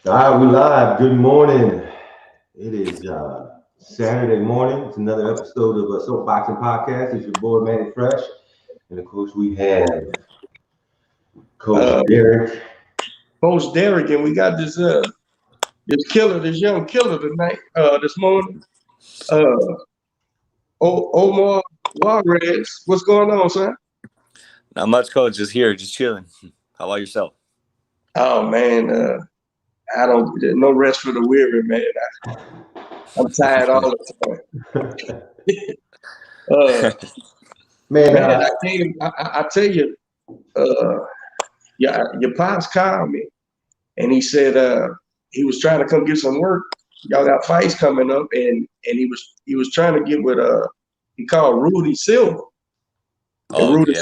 All right, we live. Good morning. It is Saturday morning. It's another episode of a Soapboxing Podcast. It's your boy Manny Fresh, and of course we have Coach Derek. Coach Derek, and we got this young killer tonight, this morning. Omar Juarez. What's going on, son? Not much, Coach. Just here, just chilling. How about yourself? Oh man, there's no rest for the weary, man. I'm tired all the time. Man, I tell you, your pops called me, and he said he was trying to come get some work. Y'all got fights coming up, and he was trying to get with he called Rudy Silva. And Rudy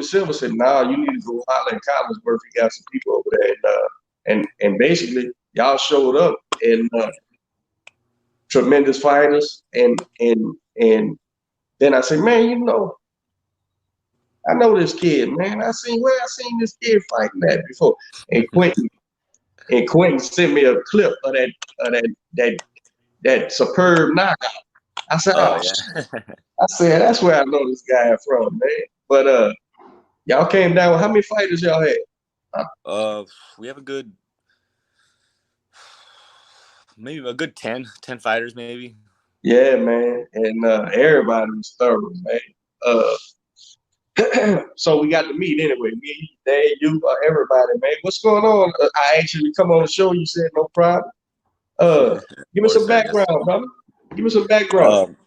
Silva said, "Nah, you need to go holler at Collinsworth. He got some people over there." And basically, y'all showed up and tremendous fighters. And then I said, "Man, I know this kid, man. I seen this kid fighting that before." And Quentin sent me a clip of that superb knockout. I said, I said, that's where I know this guy from, man. But y'all came down with how many fighters y'all had? We have maybe a good 10 fighters, maybe. Yeah, man. And everybody was thorough, man. So we got to meet anyway. Me, Dad, you, everybody, man. What's going on? I asked you to come on the show. You said no problem. Give me some background, brother. Give me some background.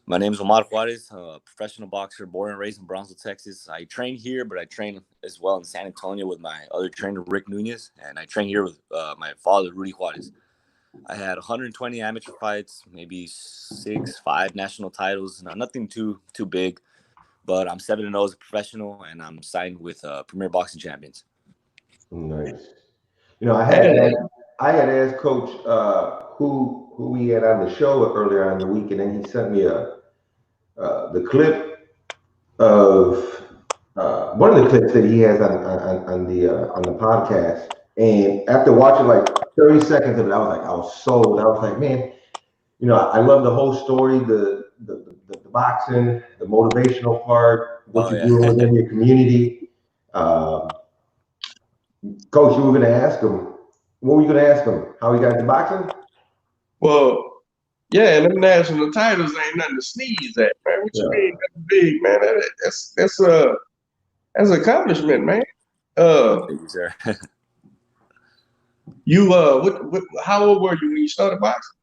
My name is Omar Juarez, a professional boxer, born and raised in Brownsville, Texas. I train here, but I train as well in San Antonio with my other trainer, Rick Nunez, and I train here with my father, Rudy Juarez. I had 120 amateur fights, maybe 5 national titles. Nothing too big, but I'm 7-0 as a professional, and I'm signed with Premier Boxing Champions. Nice. I had asked Coach who we had on the show earlier in the week, and then he sent me the clip of one of the clips that he has on the podcast. And after watching like 30 seconds of it, I was sold. I was like, man, I love the whole story, the boxing, the motivational part, what you're doing within your community. Coach, you were going to ask him. What were you going to ask him? How he got into boxing? Well, yeah, and them national titles ain't nothing to sneeze at, man. What you mean? That's big, man. That's an accomplishment, man. Thank you, sir. You how old were you when you started boxing?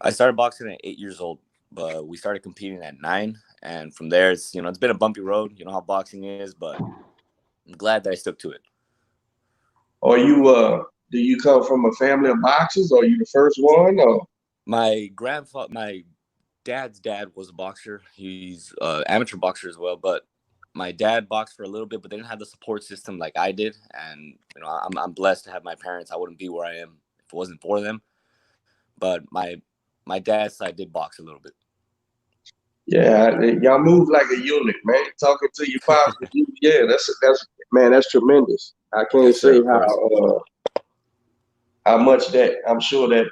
I started boxing at 8 years old, but we started competing at 9, and from there it's been a bumpy road. You know how boxing is, but I'm glad that I stuck to it. Or do you come from a family of boxers, or are you the first one? Or my dad's dad was a boxer. He's an amateur boxer as well, but my dad boxed for a little bit, but they didn't have the support system like I did. And I'm blessed to have my parents. I wouldn't be where I am if it wasn't for them. But my dad's side did box a little bit. Yeah, y'all move like a unit, man. Talking to your pops, yeah, that's tremendous. I can't say how much that I'm sure that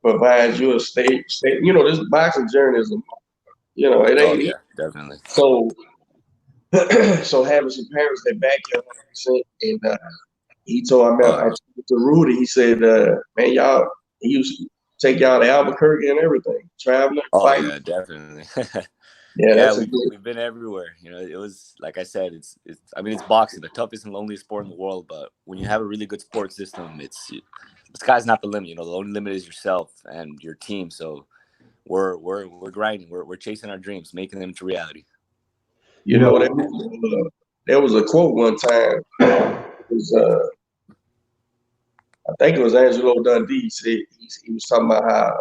provides you a state. This boxing journey is, it ain't. Yeah, definitely. So having some parents that back you 100%, and he told me, I talked to Rudy. He said, man, he used to take y'all to Albuquerque and everything, traveling, fighting. Yeah, definitely. We've been everywhere. It was like I said, it's boxing, the toughest and loneliest sport in the world. But when you have a really good support system, the sky's not the limit. The only limit is yourself and your team. So we're grinding. We're chasing our dreams, making them into reality. There was a quote one time. I think it was Angelo Dundee. He said he was talking about how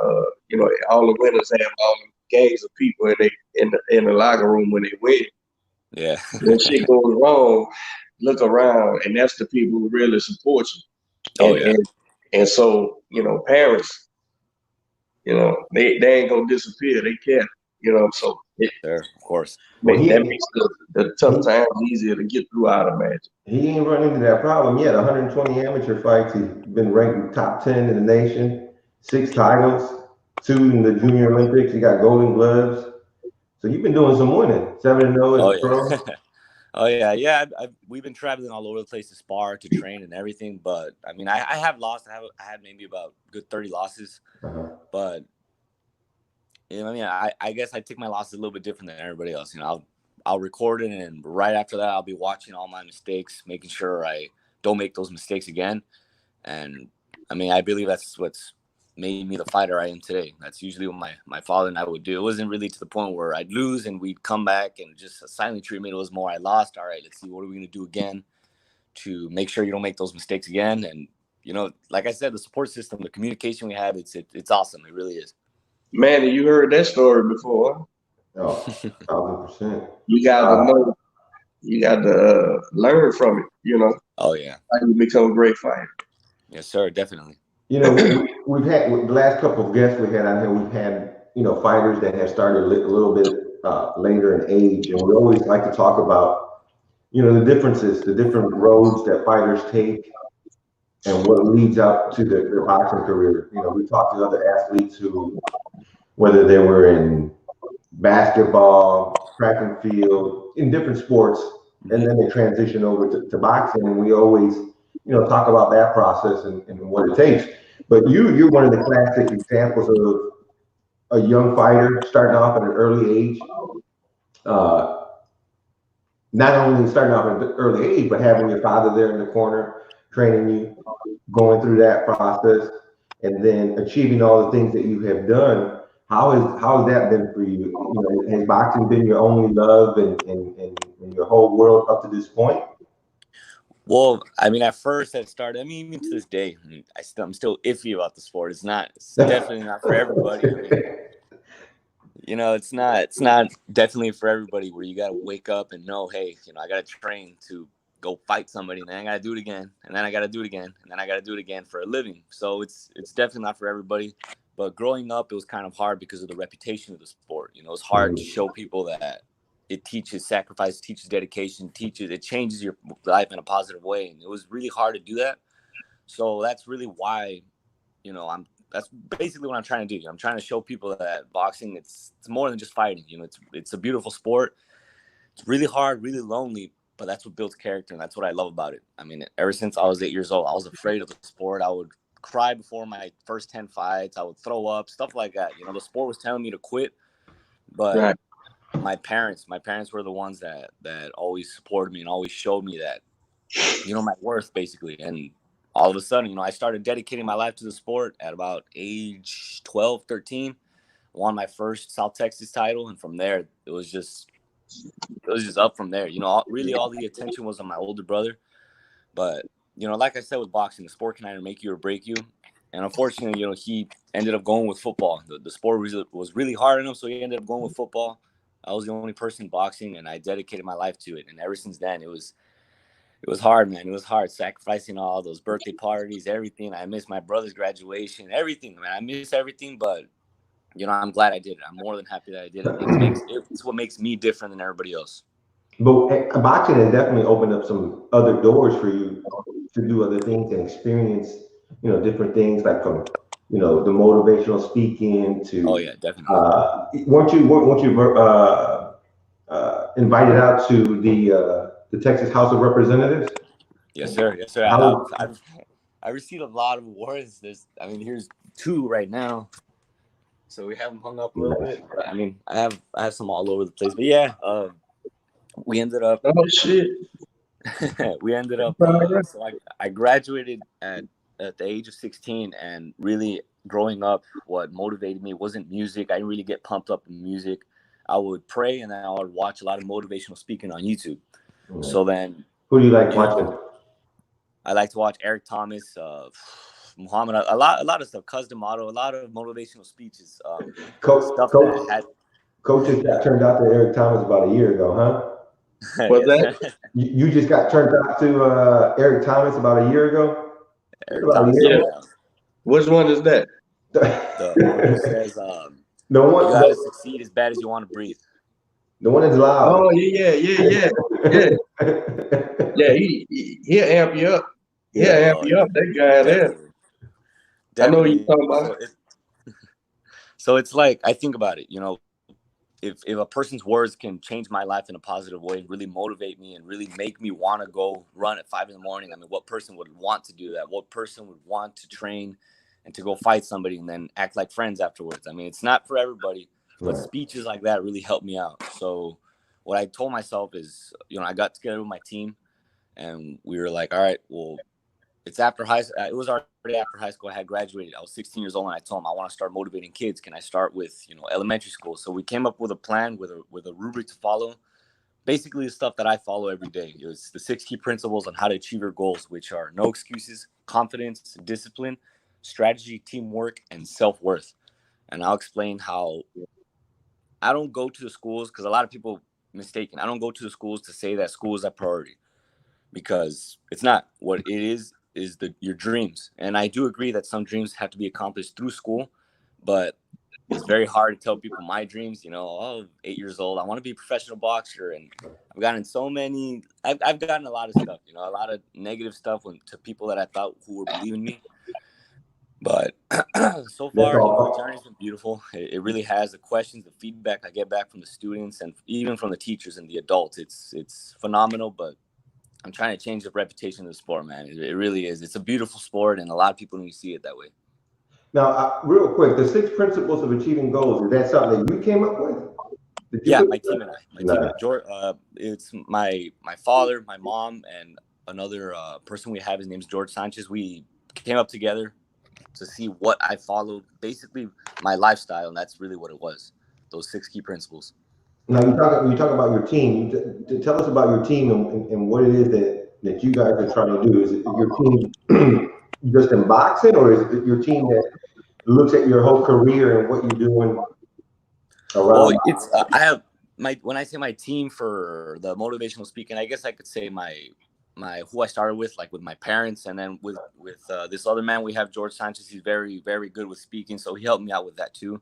all the winners have all the gangs of people in the locker room when they win. Yeah. When shit goes wrong, look around, and that's the people who really support you. And so parents, they ain't gonna disappear. They can't. So Sure, of course. Well, That makes the tough times easier to get through, I'd imagine. he ain't run into that problem yet. 120 amateur fights. He's been ranked top 10 in the nation, 6 titles, 2 in the Junior Olympics. He got Golden Gloves. So you've been doing some winning. 7-0 as a pro. Oh yeah. We've been traveling all over the place to spar, to train, and everything. But I mean, I have lost. I had maybe about good 30 losses. But you know, I mean, I guess I take my losses a little bit different than everybody else. You know, I'll record it, and right after that, I'll be watching all my mistakes, making sure I don't make those mistakes again. And I mean, I believe that's what's made me the fighter I am today. That's usually what my father and I would do. It wasn't really to the point where I'd lose and we'd come back and just a silent treatment. It was more I lost. All right, let's see, what are we going to do again to make sure you don't make those mistakes again? And, you know, like I said, the support system, the communication we have, it's awesome. It really is. Manny, you heard that story before. Oh, 1,000%. You got to know. You got to learn from it, you know. Oh, yeah. How you become a great fighter. Yes, sir, definitely. You know, we've had the last couple of guests we had on here. We've had, you know, fighters that have started a little bit later in age, and we always like to talk about, you know, the differences, the different roads that fighters take, and what leads up to their boxing career. You know, we talked to other athletes who, whether they were in basketball, track and field, in different sports, and then they transition over to boxing, and we always, you know, talk about that process and what it takes. But you're one of the classic examples of a young fighter starting off at an early age. Not only starting off at an early age, but having your father there in the corner, training you, going through that process, and then achieving all the things that you have done. How has that been for you? You know, has boxing been your only love and your whole world up to this point? Well, I mean, at first it started. I mean, even to this day, I'm still iffy about the sport. It's definitely not for everybody. I mean, you know, it's not definitely for everybody. Where you got to wake up and know, hey, you know, I got to train to go fight somebody, and then I got to do it again, and then I got to do it again, and then I got to do it again for a living. So it's definitely not for everybody. But growing up, it was kind of hard because of the reputation of the sport. You know, it's hard to show people that it teaches sacrifice, teaches dedication, it changes your life in a positive way. And it was really hard to do that. So that's really why, you know, that's basically what I'm trying to do. I'm trying to show people that boxing, it's more than just fighting. You know, it's a beautiful sport. It's really hard, really lonely, but that's what builds character. And that's what I love about it. I mean, ever since I was 8 years old, I was afraid of the sport. I would cry before my first 10 fights. I would throw up, stuff like that. You know, the sport was telling me to quit, but Right. my parents were the ones that always supported me and always showed me that, you know, my worth, basically. And all of a sudden, you know, I started dedicating my life to the sport at about age 12, 13. Won my first South Texas title, and from there it was just up from there. You know, really all the attention was on my older brother. But, you know, like I said with boxing, the sport can either make you or break you. And unfortunately, you know, he ended up going with football. The sport was really hard on him, so he ended up going with football. I was the only person in boxing, and I dedicated my life to it. And ever since then, it was hard, man. It was hard, sacrificing all those birthday parties, everything. I missed my brother's graduation, everything, man. I miss everything, but, you know, I'm glad I did it. I'm more than happy that I did it. It's what makes me different than everybody else. But boxing has definitely opened up some other doors for you to do other things and experience, you know, different things, like from, you know, the motivational speaking to. Oh yeah, definitely. Weren't you invited out to the Texas House of Representatives? Yes, sir. Yes, sir. I received a lot of awards. Here's 2 right now. So we have them hung up a little bit. But, I mean, I have some all over the place. But yeah, we ended up. Oh shit. We ended up. So I graduated at the age of 16, and really growing up, what motivated me wasn't music. I didn't really get pumped up in music. I would pray, and then I would watch a lot of motivational speaking on YouTube. Mm-hmm. So then, who do you like watching? I like to watch Eric Thomas, Muhammad, a lot of stuff, Cuz D'Amato, a lot of motivational speeches. Coach just got turned out to Eric Thomas about a year ago, huh? What's that? You just got turned out to Eric Thomas about a year ago? Yeah. Which one is that? The one who says, no one, you gotta succeed as bad as you want to breathe. The one that's loud. Oh yeah. Yeah, he'll amp you up. He'll amp you up. That guy there. Definitely. I know what you're Definitely. talking about. So it's like, I think about it, if a person's words can change my life in a positive way and really motivate me and really make me want to go run at 5 a.m, I mean, what person would want to do that? What person would want to train and to go fight somebody and then act like friends afterwards? I mean, it's not for everybody, but speeches like that really help me out. So what I told myself is, I got together with my team and we were like, all right, well, it's after high school. It was already after high school. I had graduated. I was 16 years old, and I told him I want to start motivating kids. Can I start with elementary school? So we came up with a plan with a rubric to follow. Basically, the stuff that I follow every day. It was the 6 key principles on how to achieve your goals, which are no excuses, confidence, discipline, strategy, teamwork, and self-worth. And I'll explain how I don't go to the schools because a lot of people mistaken. I don't go to the schools to say that school is a priority because it's not. What it is your dreams. And I do agree that some dreams have to be accomplished through school, but it's very hard to tell people my dreams, 8 years old, I want to be a professional boxer. And I've gotten I've gotten a lot of stuff, a lot of negative stuff to people that I thought who were believing me. But so far, the journey's been beautiful. It really has. The questions, the feedback I get back from the students and even from the teachers and the adults, it's phenomenal. But I'm trying to change the reputation of the sport, man. It really is. It's a beautiful sport, and a lot of people need to see it that way. Now, real quick, the 6 principles of achieving goals, is that something that you came up with? Yeah, my team and I. George, it's my father, my mom, and another person we have. His name's George Sanchez. We came up together to see what I followed, basically my lifestyle, and that's really what it was. Those 6 key principles. Now, you talk about your team. Tell us about your team and what it is that you guys are trying to do. Is it your team just in boxing, or is it your team that looks at your whole career and what you're doing around? Well, it's I have when I say my team for the motivational speaking, I guess I could say my who I started with, like with my parents, and then with this other man we have, George Sanchez. He's very, very good with speaking, so he helped me out with that too.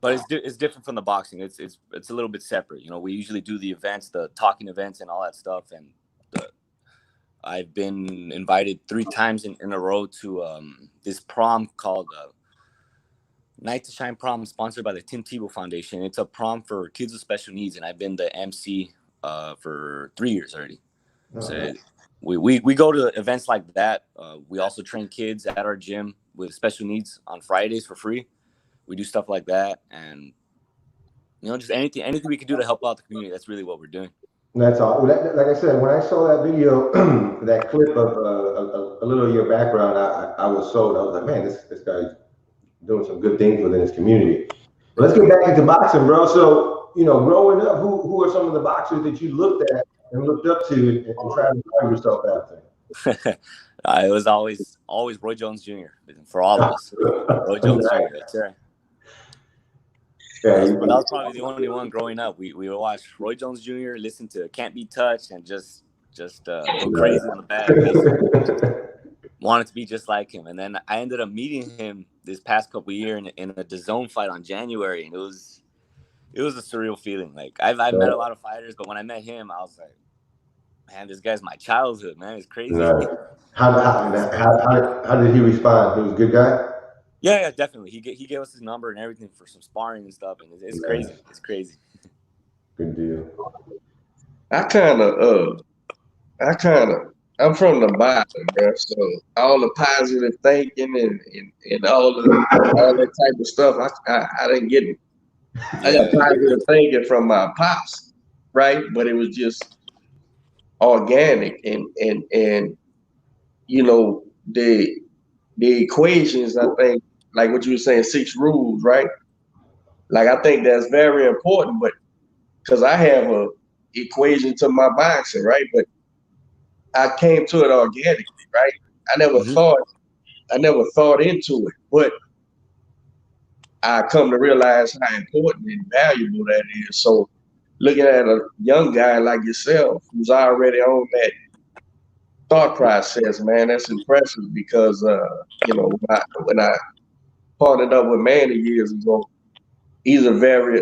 But it's different from the boxing. It's a little bit separate. We usually do the events, the talking events, and all that stuff. And I've been invited 3 times in a row to this prom called Night to Shine Prom, sponsored by the Tim Tebow Foundation. It's a prom for kids with special needs, and I've been the MC for 3 years already. So we go to events like that. We also train kids at our gym with special needs on Fridays for free. We do stuff like that, and just anything we can do to help out the community. That's really what we're doing. That's all. Like I said, when I saw that video, that clip of a little of your background, I was sold. I was like, man, this guy's doing some good things within his community. But let's get back into boxing, bro. So, growing up, who are some of the boxers that you looked at and looked up to and tried to find yourself after? It was always Roy Jones Jr. for all of us. Roy Jones Jr. That's right. That was probably the only one growing up. We would watch Roy Jones Jr., listen to Can't Be Touched, and just go crazy on the bag. Wanted to be just like him. And then I ended up meeting him this past couple of years in a DAZN fight on January, and it was a surreal feeling. Like I've met a lot of fighters, but when I met him, I was like, man, this guy's my childhood, man. It's crazy. How did he respond? He was a good guy? Yeah, definitely. He gave us his number and everything for some sparring and stuff, and it's crazy. It's crazy. Good deal. I'm from the bottom, bro. So all the positive thinking and all that type of stuff, I didn't get it. I got positive thinking from my pops, right? But it was just organic and the equations, I think, like what you were saying, 6 rules, right? Like, I think that's very important, but because I have a equation to my boxing, right? But I came to it organically, right? I never thought into it, but I come to realize how important and valuable that is. So looking at a young guy like yourself who's already on that thought process, man, that's impressive because, when I partnered up with Manny years ago, he's a very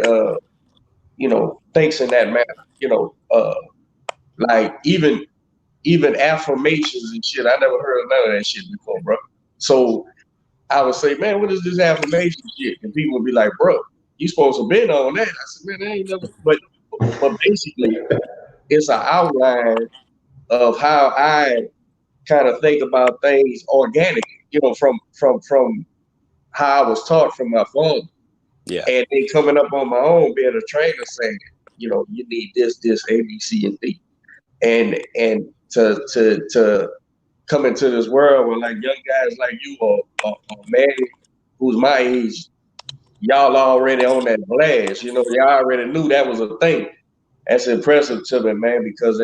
thinks in that manner. Like even affirmations and shit. I never heard of none of that shit before, bro. So I would say, man, what is this affirmation shit? And people would be like, bro, you supposed to been on that. I said, man, I ain't never. But basically, it's an outline of how I kind of think about things organically, from how I was taught from my father. Yeah. And then coming up on my own, being a trainer, saying, you need this, A, B, C, and D. And to come into this world where like young guys like you or man who's my age, y'all already on that blast. Y'all already knew that was a thing. That's impressive to me, man, because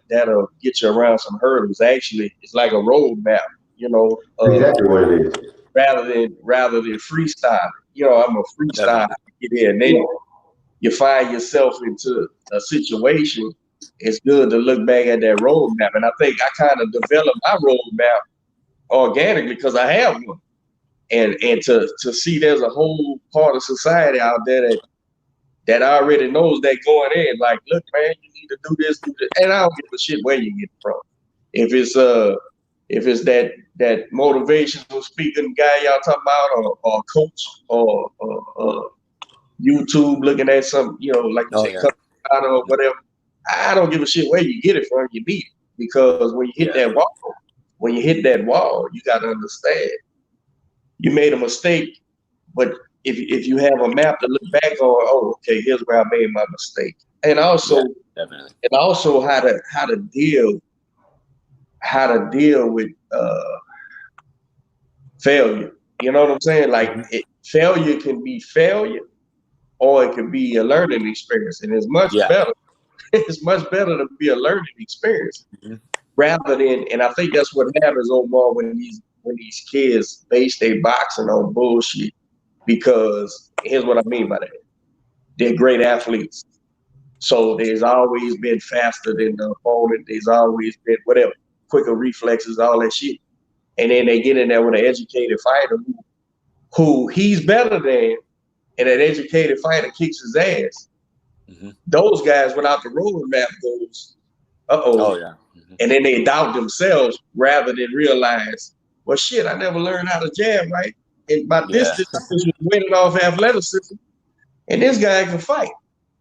that'll get you around some hurdles. Actually, it's like a road map, Exactly what it is. rather than freestyle. I'm a freestyle to get in. And then you find yourself into a situation. It's good to look back at that road map. And I think I kind of developed my road map organically because I have one. And to see there's a whole part of society out there that already knows that going in, like, look, man, you need to do this. And I don't give a shit where you get it from. If it's that motivational speaking guy y'all talking about, or coach, or YouTube looking at some, like you said, coming or whatever. I don't give a shit where you get it from. You need it, because when you hit that wall, you got to understand you made a mistake. But if you have a map to look back on, oh, okay, here's where I made my mistake, and also how to deal with failure. You know what I'm saying? Like failure can be failure, or it can be a learning experience, and it's much better. It's much better to be a learning experience rather than. And I think that's what happens, Omar, when these kids base their boxing on bullshit. Because here's what I mean by that: they're great athletes, so there's always been faster than the opponent. There's always been whatever, quicker reflexes, all that shit. And then they get in there with an educated fighter who he's better than, and that educated fighter kicks his ass. Those guys without the roadmap goes, and then they doubt themselves rather than realize, well, shit, I never learned how to jab right, and my distance was winning off athleticism, and this guy can fight.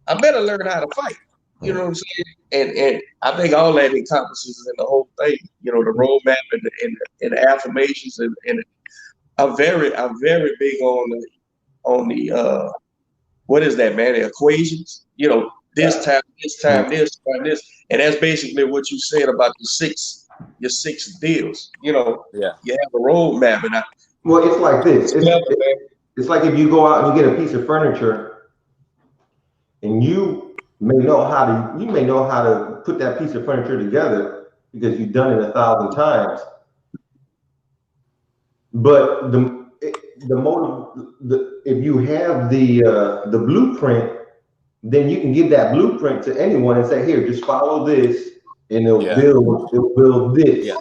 I better learn how to fight. You know what I'm saying? And I think all that encompasses in the whole thing. The roadmap and the affirmations, and I'm very big on the what is that, man? The equations. This time, this, and that's basically what you said about your six deals. You have a roadmap, and well, it's like this. It's like if you go out and you get a piece of furniture, and you may know how to put that piece of furniture together because you've done it 1,000 times. But if you have the blueprint, then you can give that blueprint to anyone and say, here, just follow this, and it'll build this,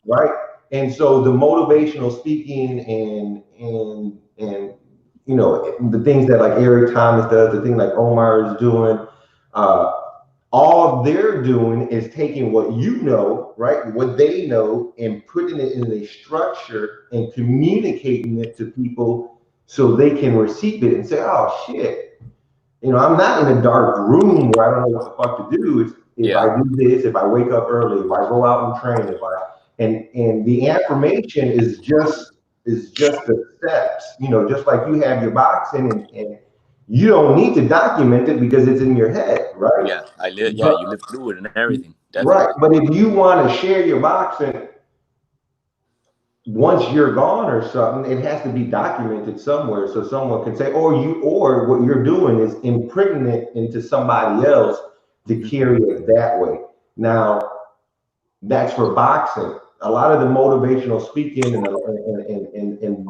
right? And so the motivational speaking and the things that like Eric Thomas does, the thing like Omar is doing, all they're doing is taking what right, what they know, and putting it in a structure and communicating it to people so they can receive it and say, oh shit, I'm not in a dark room where I don't know what the fuck to do. If I do this, if I wake up early, if I go out and train, and the affirmation is just the steps, just like you have your boxing, and you don't need to document it because it's in your head, right? You live through it and everything. Definitely. Right, but if you want to share your boxing once you're gone or something, it has to be documented somewhere so someone can say, or what you're doing is imprinting it into somebody else to carry it that way. Now, that's for boxing. A lot of the motivational speaking and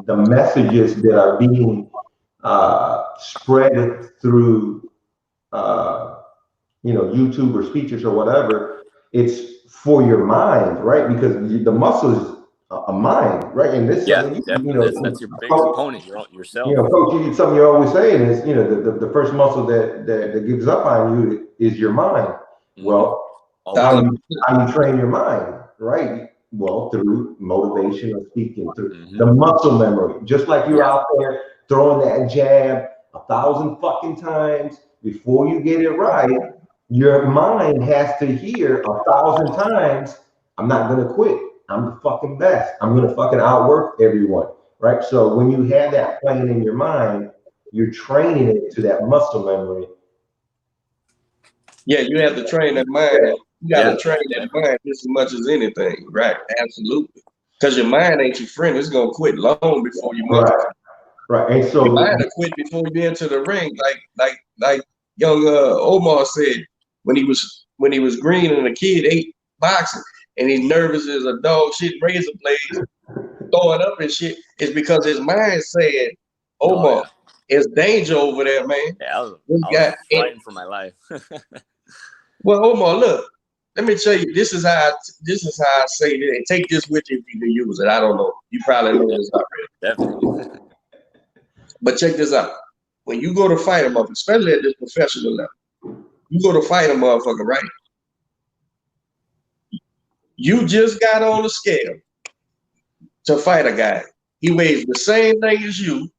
the messages that are being spread through YouTube or speeches or whatever, it's for your mind, right? Because the muscles a mind, right? And this, Yeah, I mean, definitely. That's your biggest opponent, yourself. Coach, something you're always saying is, the first muscle that gives up on you is your mind. Mm-hmm. Well, Always. how you train your mind, right? Well, through motivation or speaking, through Mm-hmm. the muscle memory. Just like you're out there throwing that jab 1,000 fucking times before you get it right, your mind has to hear 1,000 times, I'm not gonna quit. I'm the fucking best. I'm gonna fucking outwork everyone, right? So when you have that playing in your mind, you're training it to that muscle memory. Yeah, you have to train that mind. You got to train that Definitely. mind just as much as anything, right? Absolutely. Because your mind ain't your friend. It's gonna quit long before your muscle. Right, right. And Your so, mind will quit before you get into the ring. Like young Omar said when he was green and a kid ate boxing and he's nervous as a dog shit razor blades throwing up and shit. It's because his mind said, Omar, it's danger over there, man. Yeah, I This was guy. fighting for my life. Well, Omar, look. Let me tell you, this is how I say it. And take this with you if you can use it. I don't know. You probably know this already. Definitely. But check this out. When you go to fight a motherfucker, especially at this professional level, you go to fight a motherfucker, right? You just got on the scale to fight a guy. He weighs the same thing as you.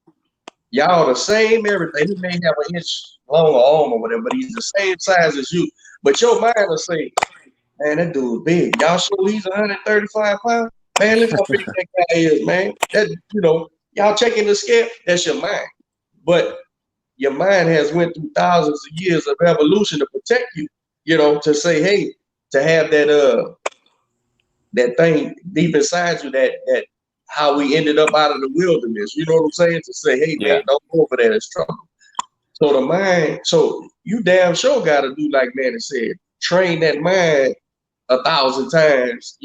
Y'all the same everything. He may have an inch longer arm or whatever, but he's the same size as you. But your mind will say, man, that dude's big. Y'all sure he's 135 pounds? Man, look how big that guy is, man. That, y'all checking the scale, that's your mind. But your mind has went through thousands of years of evolution to protect you, to say, hey, to have that thing deep inside you that how we ended up out of the wilderness. You know what I'm saying? To say, hey man, don't go over there, it's trouble. So the mind, so you damn sure gotta do like Manny said, train that mind 1,000 times,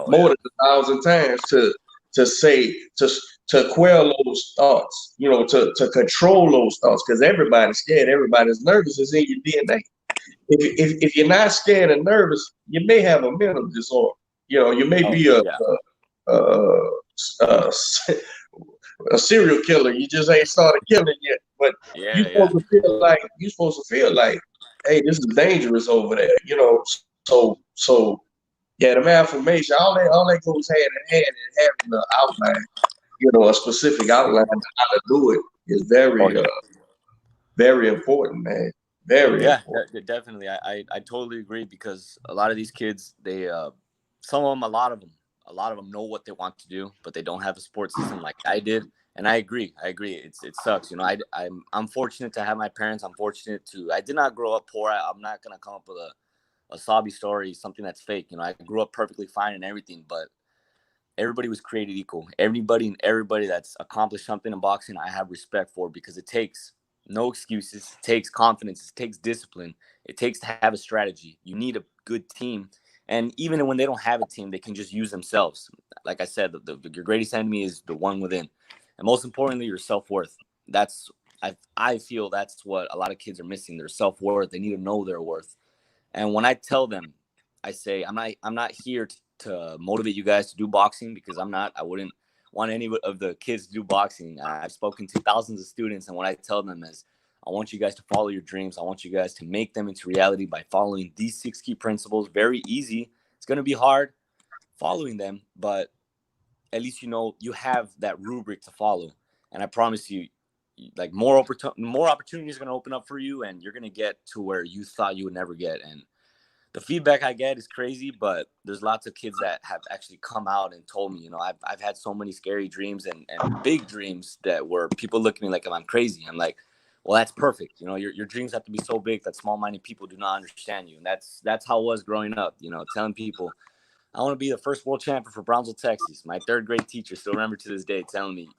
more than 1,000 times to say to quell those thoughts, to control those thoughts, because everybody's scared, everybody's nervous, it's in your DNA. If you're not scared and nervous, you may have a mental disorder. You may be a serial killer. You just ain't started killing yet, but you're supposed to feel like, hey, this is dangerous over there. So yeah, the affirmation, all that goes hand in hand, and having the outline, a specific outline of how to do it is very important, man. Very important. Definitely. I totally agree, because a lot of these kids, they some of them, a lot of them know what they want to do, but they don't have a support system like I did. And I agree. It sucks. I'm fortunate to have my parents. I'm fortunate to. I did not grow up poor. I'm not gonna come up with a sobby story, something that's fake. I grew up perfectly fine and everything, but everybody was created equal. Everybody that's accomplished something in boxing, I have respect for, because it takes no excuses. It takes confidence. It takes discipline. It takes to have a strategy. You need a good team. And even when they don't have a team, they can just use themselves. Like I said, your greatest enemy is the one within. And most importantly, your self-worth. I feel that's what a lot of kids are missing, their self-worth. They need to know their worth. And when I tell them, I say, I'm not here to motivate you guys to do boxing, because I wouldn't want any of the kids to do boxing. I've spoken to thousands of students, and what I tell them is, I want you guys to follow your dreams. I want you guys to make them into reality by following these 6 key principles. Very easy. It's going to be hard following them, but at least you have that rubric to follow. And I promise you, like, more opportunities are going to open up for you, and you're going to get to where you thought you would never get. And the feedback I get is crazy, but there's lots of kids that have actually come out and told me, I've had so many scary dreams and big dreams that were people looking at me like I'm crazy. I'm like, well, that's perfect. Your dreams have to be so big that small-minded people do not understand you. And that's how it was growing up, telling people, I want to be the first world champion for Brownsville, Texas. My 3rd grade teacher still remember to this day telling me,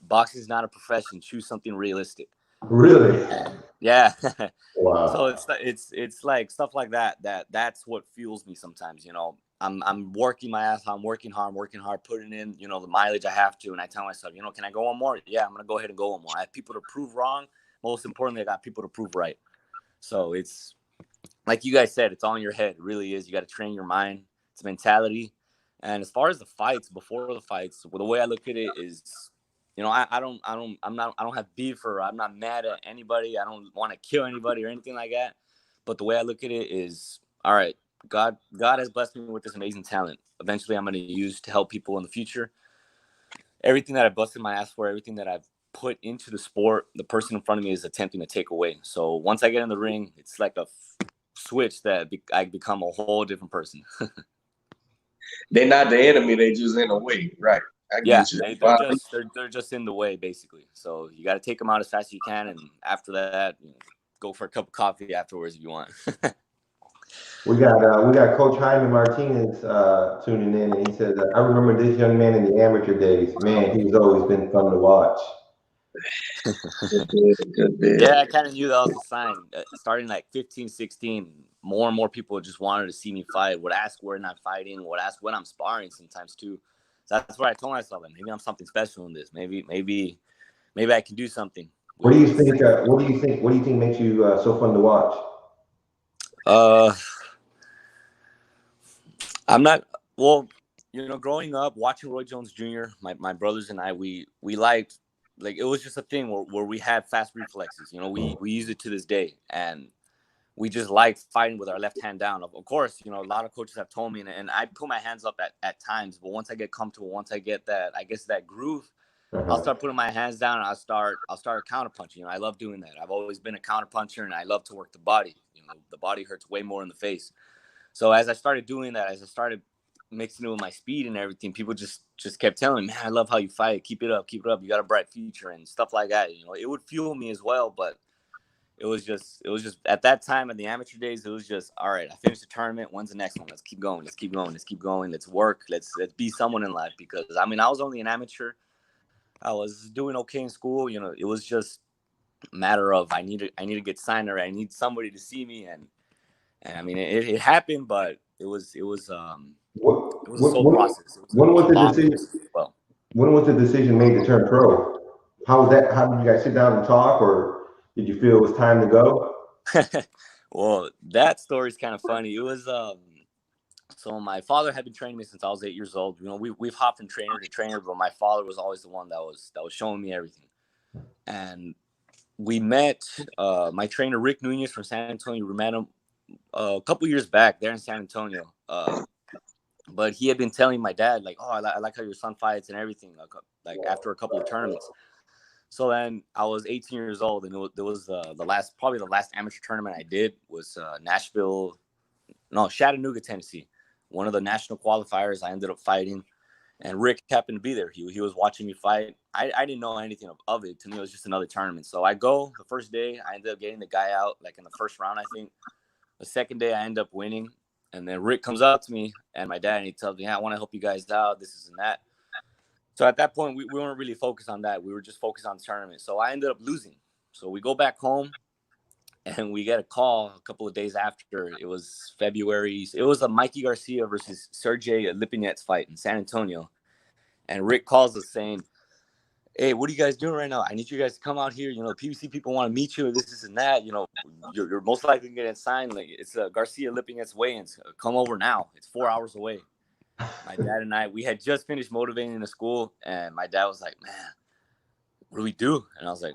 boxing is not a profession. Choose something realistic. Really? Yeah. Wow. So it's like stuff like that's what fuels me sometimes. I'm working my ass off. I'm working hard, putting in, the mileage I have to. And I tell myself, can I go one more? Yeah, I'm going to go ahead and go one more. I have people to prove wrong. Most importantly, I got people to prove right. So it's like you guys said, it's all in your head. It really is. You got to train your mind. It's mentality. And as far as the fights, before the fights, well, the way I look at it is, I don't have beef, or I'm not mad at anybody. I don't want to kill anybody or anything like that. But the way I look at it is, all right, God has blessed me with this amazing talent. Eventually, I'm going to use to help people in the future. Everything that I busted my ass for, everything that I've put into the sport, the person in front of me is attempting to take away. So once I get in the ring, it's like a switch that I become a whole different person. They're not the enemy; they just in the way, right? I Yeah, get you. they're just in the way, basically. So you got to take them out as fast as you can, and after that, go for a cup of coffee afterwards if you want. We got Coach Jaime Martinez tuning in, and he says, "I remember this young man in the amateur days. Man, he's always been fun to watch." Good bit. Yeah, I kind of knew that was a sign. Starting like 15, 16, more and more people just wanted to see me fight. Would ask where I'm fighting. Would ask when I'm sparring sometimes too. So that's where I told myself that maybe I'm something special in this. Maybe I can do something. What do you think? What do you think? What do you think makes you so fun to watch? I'm not. Well, growing up watching Roy Jones Jr., my brothers and I, we liked, like, it was just a thing where we had fast reflexes. We use it to this day, and we just like fighting with our left hand down. Of course, a lot of coaches have told me, and I put my hands up at times, but once I get comfortable, once I get that, I guess, that groove, I'll start putting my hands down, and I'll start counter punching. I love doing that. I've always been a counter puncher, and I love to work the body. The body hurts way more in the face. So as I started doing that, as I started mixing it with my speed and everything, people just kept telling me, "Man, I love how you fight. Keep it up. You got a bright future," and stuff like that. It would fuel me as well, but it was just at that time, in the amateur days, it was just, all right, I finished the tournament. When's the next one? Let's keep going. Let's work. Let's be someone in life. Because I was only an amateur. I was doing okay in school. It was just a matter of I need to get signed, or I need somebody to see me, and it happened, but it was a slow process. When was the decision? Well, when was the decision made to turn pro? How was that? How did you guys sit down and talk, or did you feel it was time to go? Well, that story is kind of funny. It was so my father had been training me since I was 8 years old. We've hopped from trainer to trainer, but my father was always the one that was showing me everything. And we met my trainer Rick Nunez from San Antonio. We met him a couple years back there in San Antonio. But he had been telling my dad, like, "Oh, I like how your son fights and everything." Like after a couple of tournaments. So then I was 18 years old, and it was the last amateur tournament I did was Chattanooga, Tennessee. One of the national qualifiers. I ended up fighting, and Rick happened to be there. He was watching me fight. I didn't know anything of it. To me, it was just another tournament. So I go the first day. I ended up getting the guy out like in the first round, I think. The second day, I end up winning. And then Rick comes up to me and my dad, and he tells me, "Yeah, I want to help you guys out. This is and that." So at that point, we weren't really focused on that. We were just focused on the tournament. So I ended up losing. So we go back home, and we get a call a couple of days after. It was February. It was a Mikey Garcia versus Sergey Lipinets fight in San Antonio. And Rick calls us saying, "Hey, what are you guys doing right now? I need you guys to come out here. The PBC people want to meet you. This and that. You're most likely going to get signed. Like, it's Garcia Lipinets weigh-ins. Come over now. It's 4 hours away." My dad and we had just finished motivating in the school, and my dad was like, "Man, what do we do?" And I was like,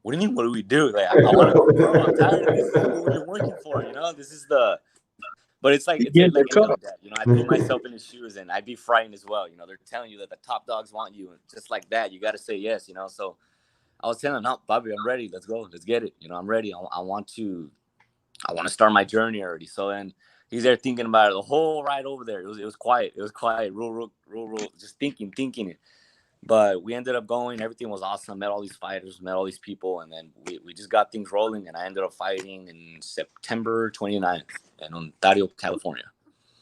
"What do you mean, what do we do? Like, I want to go pro. I'm tired of this. This is what we've been working for. This is the." But it's like any other dad. I put myself in his shoes, and I'd be frightened as well. They're telling you that the top dogs want you, and just like that, you got to say yes. So I was telling him, "No, Bobby, I'm ready. Let's go. Let's get it. I'm ready. I want to start my journey already." So then he's there thinking about it the whole ride over there. It was quiet. It was quiet, real, just thinking it. But we ended up going. Everything was awesome. Met all these fighters, met all these people, and then we just got things rolling. And I ended up fighting in September 29th in Ontario, California.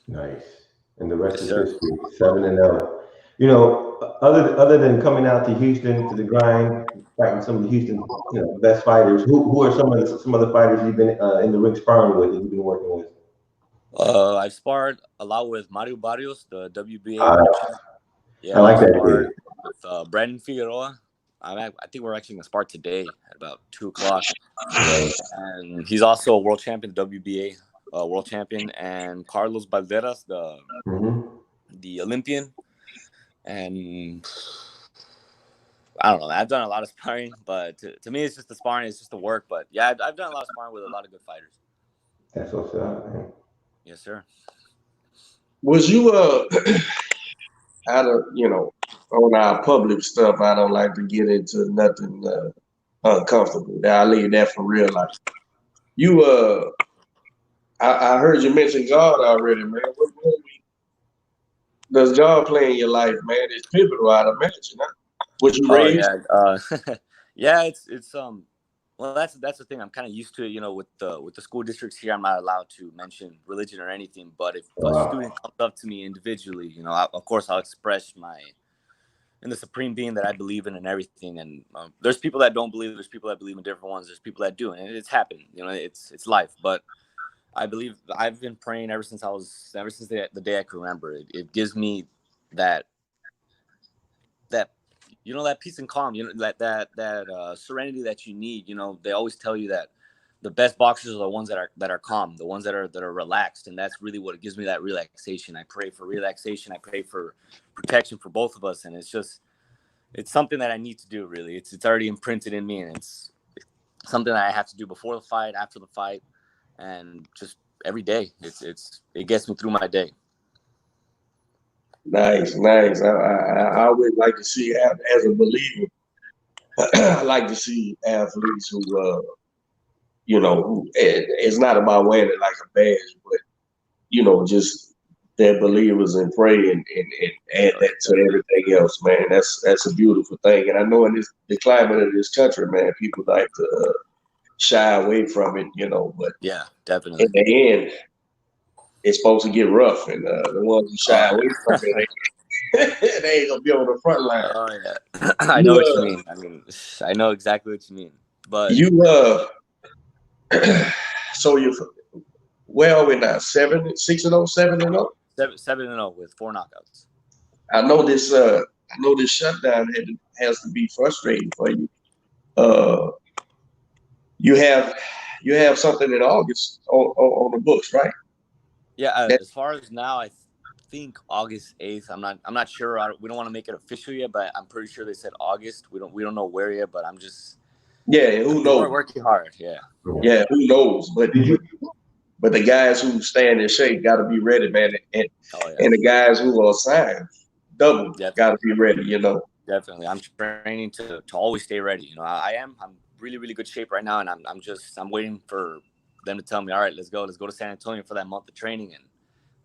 Nice. And the rest is history. 7-0. Other than coming out to Houston to the grind, fighting some of the Houston best fighters, who are some of the fighters you've been in the ring sparring with, that you've been working with? I've sparred a lot with Mario Barrios, the WBA world champ. Yeah, I like that dude. With Brandon Figueroa. I think we're actually going to spar today at about 2:00. And he's also a world champion, WBA world champion. And Carlos Balderas, the Olympian, and I don't know. I've done a lot of sparring, but to me, it's just the sparring. It's just the work. But yeah, I've done a lot of sparring with a lot of good fighters. That's what's up, man. Yes, sir. Was you out of on our public stuff? I don't like to get into nothing uncomfortable. Now I leave that for real life. You I heard you mention God already, man. What role does God play in your life, man? It's pivotal, I'd imagine. Huh? Was you Oh raised? yeah, yeah. It's Well, that's the thing. I'm kind of used to it. With the school districts here, I'm not allowed to mention religion or anything. But if a Wow. student comes up to me individually, of course I'll express in the supreme being that I believe in and everything. And there's people that don't believe. There's people that believe in different ones. There's people that do, and it's happened. It's life. But I believe I've been praying ever since the day I can remember. It gives me that that peace and calm, that serenity that you need. They always tell you that the best boxers are the ones that are calm, the ones that are relaxed, and that's really what gives me that relaxation. I pray for relaxation. I pray for protection for both of us, and it's something that I need to do. Really, it's already imprinted in me, and it's something that I have to do before the fight, after the fight, and just every day. It gets me through my day. Nice. I always like to see, as a believer, I like to see athletes who, it's not about wearing it like a badge, but, just they're believers and pray and add that to everything else, man. That's a beautiful thing. And I know in the climate of this country, man, people like to shy away from it, but Yeah, definitely. in the end, it's supposed to get rough, and the ones who shy away from it, they ain't gonna be on the front line. Oh yeah, I know what you mean. I know exactly what you mean. But you so where are we now? 7-6-0, 7-0? 7-0 with 4 knockouts. I know this shutdown has to be frustrating for you. You have something in August on the books, right? Yeah, as far as now, I think August 8th. I'm not sure. We don't want to make it official yet, but I'm pretty sure they said August. We don't know where yet, but I'm just who knows? We're working hard. Yeah, who knows? But the guys who stand in shape got to be ready, man, and the guys who are signed double got to be ready. Definitely. I'm training to always stay ready. I'm really, really good shape right now, and I'm waiting for them to tell me, all right, let's go to San Antonio for that month of training, and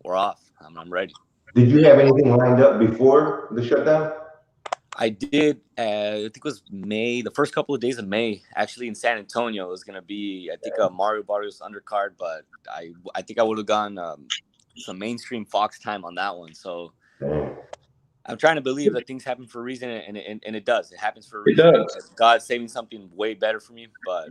we're off. I'm ready. Did you have anything lined up before the shutdown? I did. I think it was May, the first couple of days of May, actually in San Antonio. It was gonna be, I think, a Mario Barrios undercard, but I think I would have gone some mainstream Fox time on that one. So I'm trying to believe that things happen for a reason, and it does. It happens for a reason. It does. God's saving something way better for me, but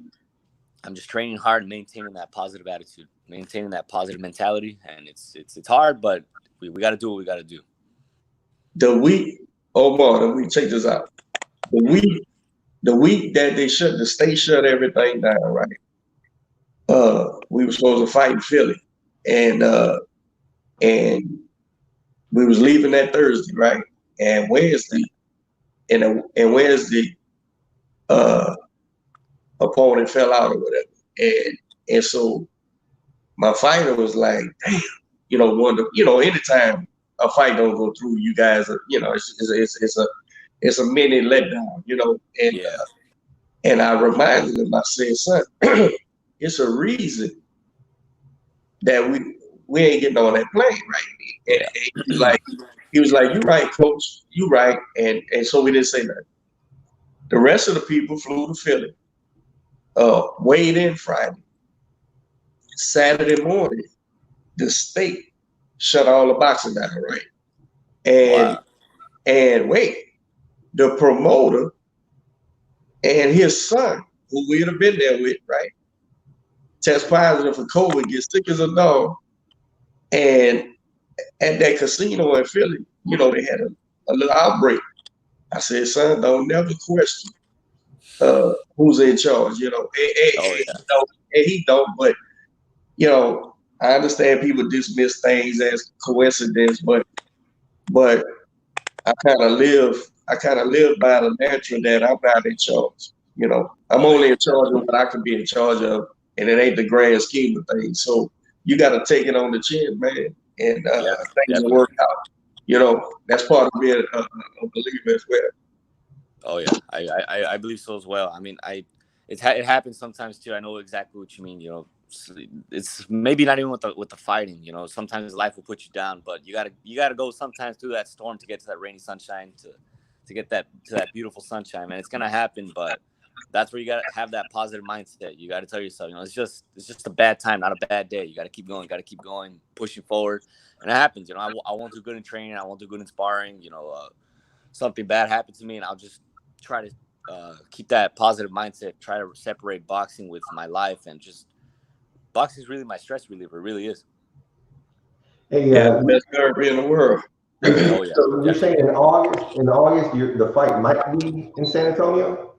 I'm just training hard and maintaining that positive attitude, maintaining that positive mentality, and it's hard, but we got to do what we got to do. Let me check this out. The week that the state shut everything down, right? We were supposed to fight in Philly, and we was leaving that Thursday, right? And Wednesday, and Wednesday, opponent fell out or whatever, and so my fighter was like, damn, anytime a fight don't go through, you guys are, it's a mini letdown, and I reminded him, I said, son, it's a reason that we ain't getting on that plane, right? And he was like, you right, coach, you right, and so we didn't say nothing. The rest of the people flew to Philly, weighed in Friday. Saturday morning, the state shut all the boxing down, right? And wait, the promoter and his son, who we'd have been there with, right, test positive for COVID, get sick as a dog. And at that casino in Philly, they had a little outbreak. I said, son, don't never question who's in charge, and he don't, but I understand people dismiss things as coincidence, but but I kind of live by the mantra that I'm not in charge. You know, I'm only in charge of what I can be in charge of, and it ain't the grand scheme of things. So you got to take it on the chin, man, and things will work out. You know, that's part of being a believer as well. Oh yeah, I believe so as well. I mean, it happens sometimes too. I know exactly what you mean. You know, it's maybe not even with the fighting. You know, sometimes life will put you down, but you gotta go sometimes through that storm to get to that rainy sunshine to get to that beautiful sunshine. Man, it's gonna happen, but that's where you gotta have that positive mindset. You gotta tell yourself, you know, it's just a bad time, not a bad day. You gotta keep going, pushing forward, and it happens. You know, I won't do good in training, I won't do good in sparring. You know, something bad happened to me, and I'll just try to keep that positive mindset. Try to separate boxing with my life, and just boxing is really my stress reliever. It really is. Hey, the best therapy in the world. Oh yeah. So you're saying in August, the fight might be in San Antonio?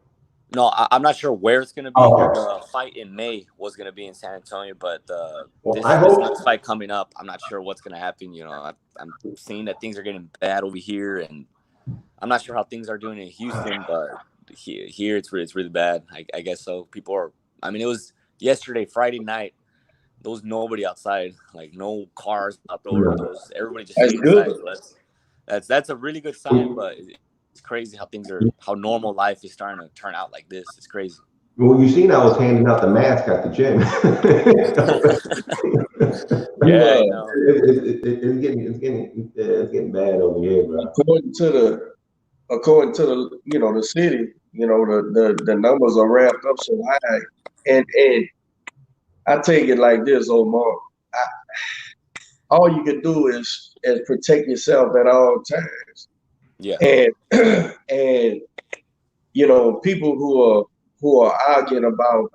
No, I'm not sure where it's going to be. Okay. The fight in May was going to be in San Antonio, but this next fight coming up, I'm not sure what's going to happen. You know, I'm seeing that things are getting bad over here, and I'm not sure how things are doing in Houston, but here it's really bad. I guess so. People are. I mean, it was yesterday, Friday night. There was nobody outside, like no cars outdoors. Everybody just stayed inside. So that's a really good sign, but it's crazy how normal life is starting to turn out like this. It's crazy. Well, you seen I was handing out the mask at the gym. Yeah, I know. It's getting bad over here, bro. According to the the city, the numbers are ramped up so high, and I take it like this, Omar. All you can do is protect yourself at all times. Yeah. And people who are arguing about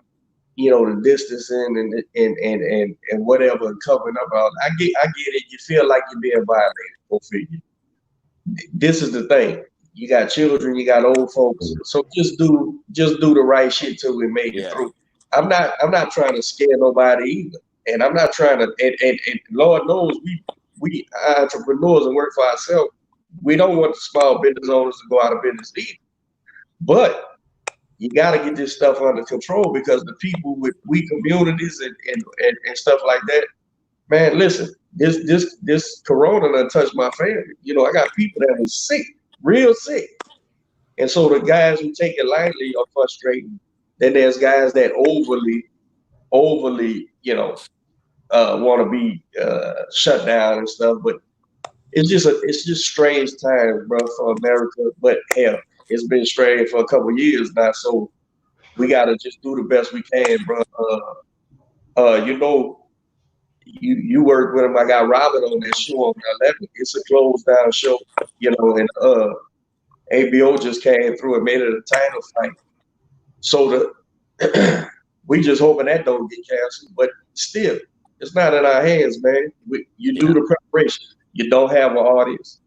the distancing and whatever and covering up all. I get it. You feel like you're being violated. Go figure. This is the thing. You got children, you got old folks. So just do the right shit till we make it through. I'm not trying to scare nobody either. And I'm not trying to and Lord knows we entrepreneurs and work for ourselves. We don't want the small business owners to go out of business either. But you got to get this stuff under control, because the people with weak communities and stuff like that, man, listen, this corona done touched my family. I got people that was sick, real sick. And so the guys who take it lightly are frustrating. Then there's guys that overly, want to be shut down and stuff. But it's just strange times, bro, for America. But hell, it's been strange for a couple of years now. So we gotta just do the best we can, bro. You work with him. I got Robert on that show on 11. It's a closed down show, and ABO just came through and made it a title fight. So we just hoping that don't get canceled. But still, it's not in our hands, man. You do the preparation. You don't have an audience.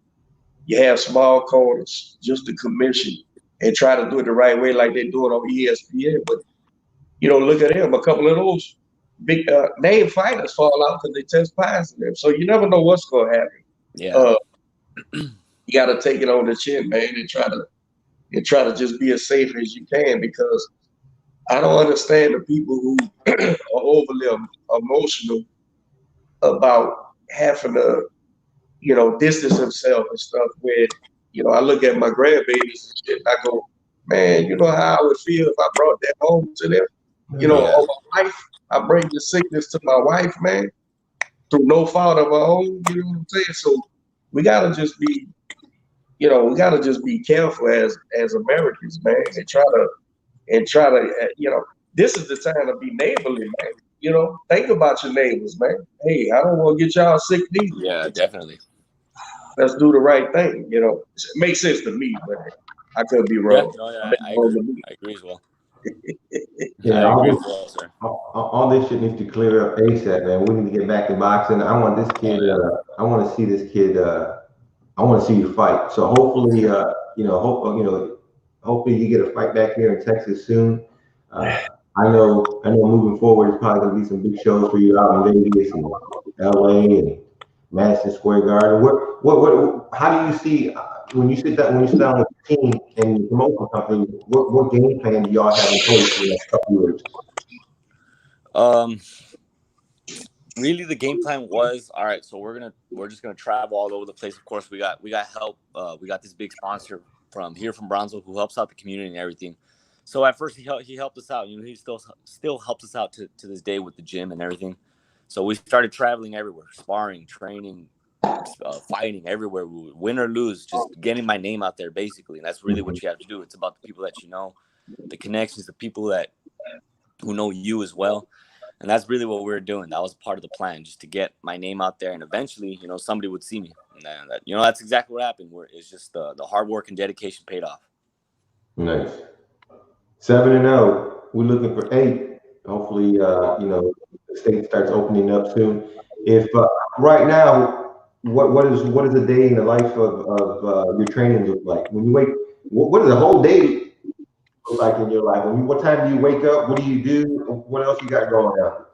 You have small corners, just the commission, and try to do it the right way, like they do it on ESPN. But look at them. A couple of those big name fighters fall out because they test positive. So you never know what's going to happen. Yeah. You got to take it on the chin, man, and try to just be as safe as you can, because I don't understand the people who are overly emotional about having to, distance themselves and stuff. When, I look at my grandbabies and shit, and I go, man, you know how I would feel if I brought that home to them? On my wife, I bring the sickness to my wife, man, through no fault of our own. You know what I'm saying? So we gotta just be, careful as Americans, man, and try to, this is the time to be neighborly, man. Think about your neighbors, man. Hey, I don't want to get y'all sick neither. Yeah, definitely. Let's do the right thing. It makes sense to me, but I could be wrong. I agree as well. Yeah, all this shit needs to clear up ASAP, man. We need to get back to boxing. I want this kid. I want to see this kid. I want to see you fight. So hopefully, hopefully you get a fight back here in Texas soon. I know. Moving forward, it's probably gonna be some big shows for you out in Vegas and LA and Madison Square Garden. How do you see when you sit down with the team and the promotional company? What game plan do y'all have in place for the next couple of years? Really, the game plan was all right. So we're just gonna travel all over the place. Of course, we got help. We got this big sponsor from Brownsville who helps out the community and everything. So at first he helped us out. You know, he still helps us out to this day with the gym and everything. So we started traveling everywhere, sparring, training, fighting everywhere. We would win or lose, just getting my name out there basically. And that's really what you have to do. It's about the people that you know, the connections, the people who know you as well. And that's really what we were doing. That was part of the plan, just to get my name out there. And eventually, you know, somebody would see me. And that's exactly what happened. It's just the hard work and dedication paid off. Nice. 7-0. We're looking for 8. Hopefully, the state starts opening up soon. If right now, what is a day in the life of your training look like? When you wake, what does a whole day look like in your life? What time do you wake up? What do you do? What else you got going on?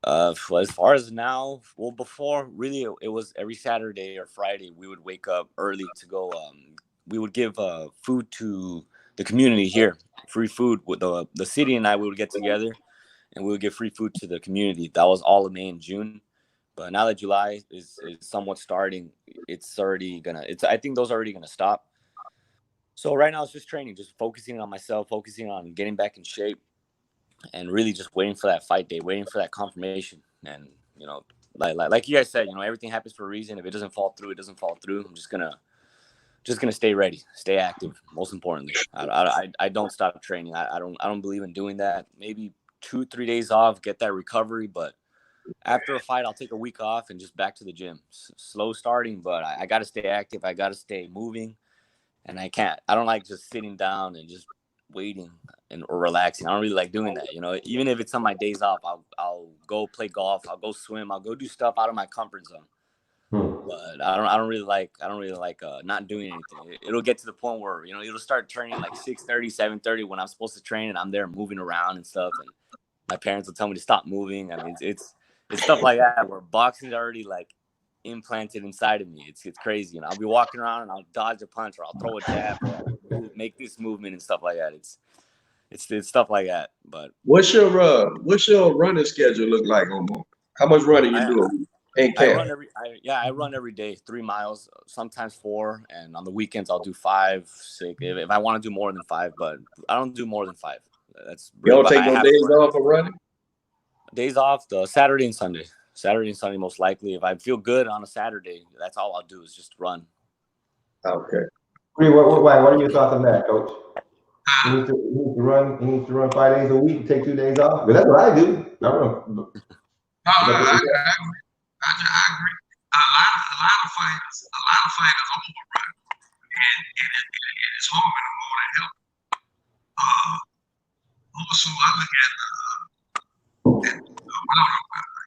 As far as now, well, before really it was every Saturday or Friday we would wake up early to go. We would give food to the community here, free food. With the city and we would get together, and we would give free food to the community. That was all of May and June. But now that July is somewhat starting, I think those are already gonna stop. So right now it's just training, just focusing on myself, focusing on getting back in shape, and really just waiting for that fight day, waiting for that confirmation. And like you guys said, everything happens for a reason. If it doesn't fall through, it doesn't fall through. I'm just gonna stay ready, stay active. Most importantly, I don't stop training. I don't believe in doing that. Maybe 2-3 days off, get that recovery, but after a fight, I'll take a week off and just back to the gym. Slow starting, but I got to stay active. I got to stay moving, and I don't like just sitting down and just waiting or relaxing. I don't really like doing that. Even if it's on my days off, I'll go play golf. I'll go swim. I'll go do stuff out of my comfort zone. But I don't really like not doing anything. It'll get to the point where it'll start turning like 6:30, 7:30 when I'm supposed to train, and I'm there moving around and stuff, and my parents will tell me to stop moving. I mean, it's stuff like that where boxing's already like implanted inside of me. It's crazy. I'll be walking around and I'll dodge a punch, or I'll throw a jab, or I'll make this movement and stuff like that. It's stuff like that. But what's your running schedule look like, Omar? How much running you doing in camp? I run every day, 3 miles, sometimes 4, and on the weekends I'll do 5, 6 if I want to do more than 5, but I don't do more than 5. That's you don't take no days off for running? Days off, the Saturday and Sunday. Saturday and Sunday, most likely. If I feel good on a Saturday, that's all I'll do is just run. Okay. What are your thoughts on that, Coach? He needs to run 5 days a week, take 2 days off. But that's what I do. I run. I agree. A lot of fighters overrun, and it's hard and more than help. Also, I look at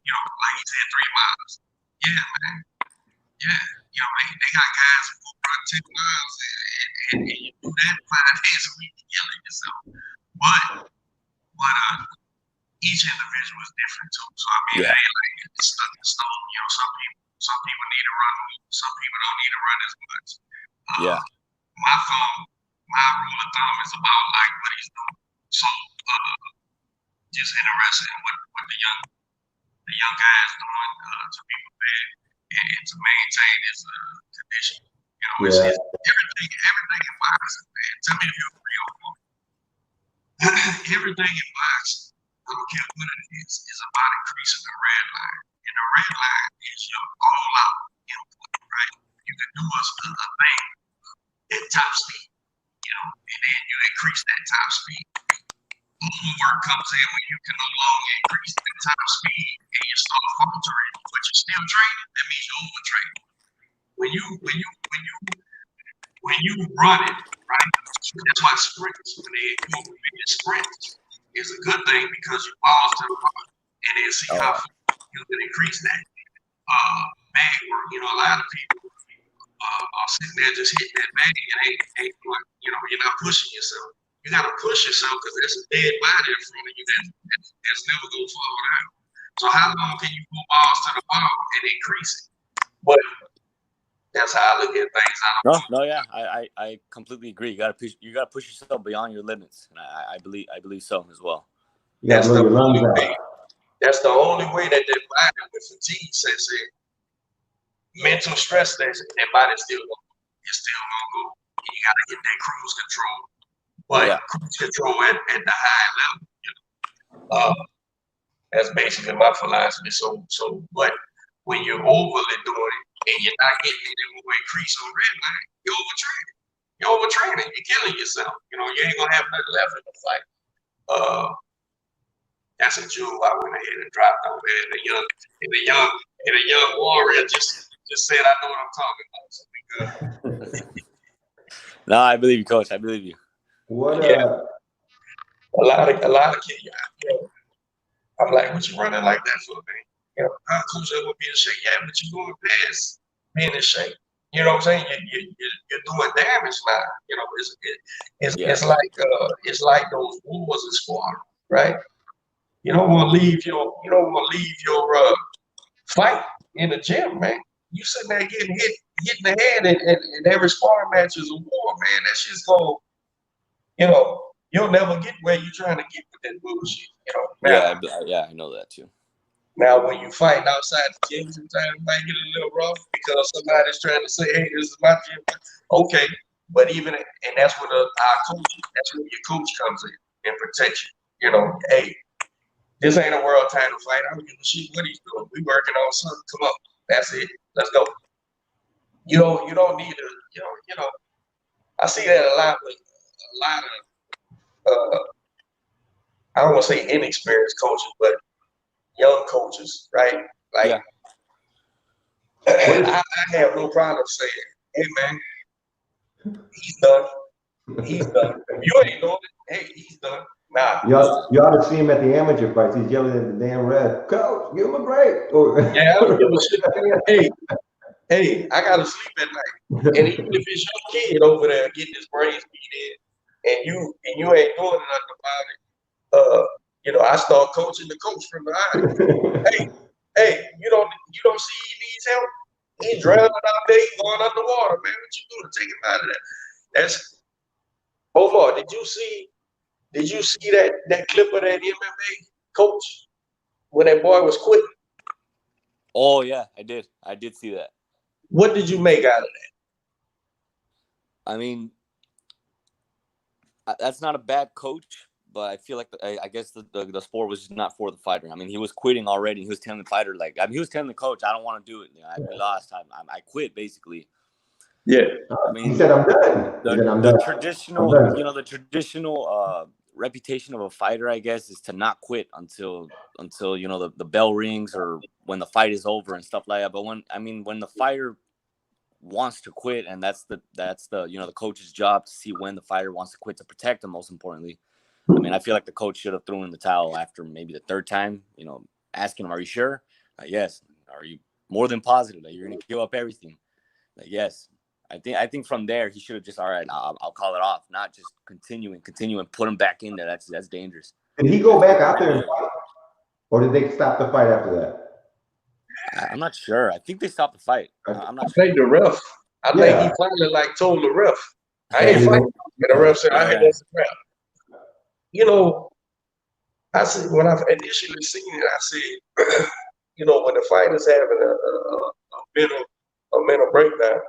like he said, 3 miles. Yeah, man. Yeah, they got guys who go run 10 miles, and you do that 5 days a week, you're killing yourself. But each individual is different too. So I mean, it ain't like it's stuck in stone. Some people need to run, some people don't need to run as much. My rule of thumb is about like what he's doing. So just interested in what the young guys doing to be prepared and to maintain his condition. It's everything in boxing, man. Tell me if you agree on that. Everything in boxing, I don't care what it is about increasing the red line. And the red line is your all-out input, right? You can do a thing at top speed, and then you increase that top speed. Overwork comes in when you can no longer increase the top speed and you start faltering, but you're still training. That means you're overtraining. When you run it, right? That's why sprints, when they sprints, is a good thing because you pause to the ball and then see how you can increase that bag work. A lot of people are sitting there just hitting that bag and ain't you're not pushing yourself. You got to push yourself because there's a dead body in front of you that's never going to fall down. So how long can you go balls to the ball and increase it? But That's how I look at things. No, yeah, I completely agree. You gotta push yourself beyond your limits, and I believe so as well. You got to blow your lungs out. That's the only way that their body with fatigue sets in. Mental stress, their body still gonna go. You gotta get that cruise control, but cruise control at the high level. You know? That's basically my philosophy. So, but when you're overly doing it and you're not getting it, it will increase on red line. You're overtraining. You're overtraining. You're killing yourself. You know, you ain't gonna have nothing left in the fight. That's a jewel I went ahead and dropped on there. And the young warrior just said, I know what I'm talking about. So we good. No, I believe you, Coach. I believe you. What? A lot of kids. You know, I'm like, what you running like that for, man? You know, Coach, I would be in shape. Yeah, but you're going past being in shape. You know what I'm saying? You're doing damage now. You know, it's like those wars in sport, right? You don't want to leave your fight in the gym, man. You sitting there getting hit in the head, and every sparring match is a war, man. That shit's going, you know, you'll never get where you're trying to get with that bullshit. You know. Now, I know that too. Now, when you fight outside the gym, sometimes it might get a little rough because somebody's trying to say, "Hey, this is my gym." Okay, but and that's where our coach, that's where your coach comes in and protects you. You know, hey, this ain't a world title fight. I don't give a shit what he's doing. We working on something. Come on, that's it. Let's go. You don't need to. You know. I see that a lot with a lot of I don't want to say inexperienced coaches, but young coaches, right? Like, I have no problem saying, "Hey, man, he's done. He's done. If you ain't doing it, hey, he's done." Nah. You ought to see him at the amateur fights. He's yelling at the damn ref, "Coach, give him a break." Yeah, I don't give a shit. Hey, I gotta sleep at night. And even if it's your kid over there getting his brains beat in, and you ain't doing nothing about it, you know, I start coaching the coach from behind. hey, you don't see he needs help? He's drowning out there, he's going underwater, man. What you doing? Take him out of that. That's Omar. Did you see that clip of that MMA coach when that boy was quitting? Oh yeah, I did see that. What did you make out of that? I mean, that's not a bad coach, but I feel like I guess the sport was just not for the fighter. I mean, he was quitting already. He was telling the fighter, like, I mean, he was telling the coach, "I don't want to do it. You know, we lost. I quit, basically." Yeah. I mean, he said, "I'm done." The traditional, you know, the traditional reputation of a fighter, I guess, is to not quit until you know the bell rings or when the fight is over and stuff like that. But when the fighter wants to quit, and that's the you know the coach's job to see when the fighter wants to quit to protect him. Most importantly, I mean, I feel like the coach should have thrown in the towel after maybe the third time. You know, asking him, "Are you sure?" Yes. "Are you more than positive that you're going to give up everything?" Yes. I think from there he should have just, all right, I'll call it off, not just continue and put him back in there. That's dangerous. Did he go back out there and fight, or did they stop the fight after that? I'm not sure. I think they stopped the fight. I'm not sure. I think the ref. I think he finally told the ref, "I ain't fighting." And the ref said, "I ain't that's the ref." You know, I said when I initially seen it, I said, you know, when the fighter's having a mental breakdown,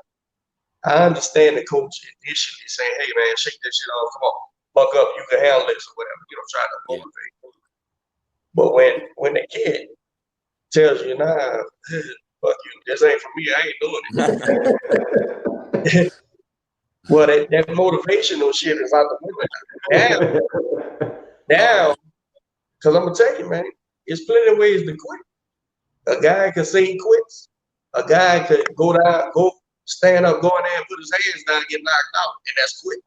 I understand the coach initially saying, "Hey man, shake that shit off. Come on, buck up. You can handle this," or whatever. You know, trying to motivate. But when the kid tells you, "Nah, fuck you. This ain't for me. I ain't doing it." Well, that motivational shit is out the window now. Because I'm gonna tell you, man, there's plenty of ways to quit. A guy could say he quits. A guy could stand up, go in there and put his hands down and get knocked out, and that's quit.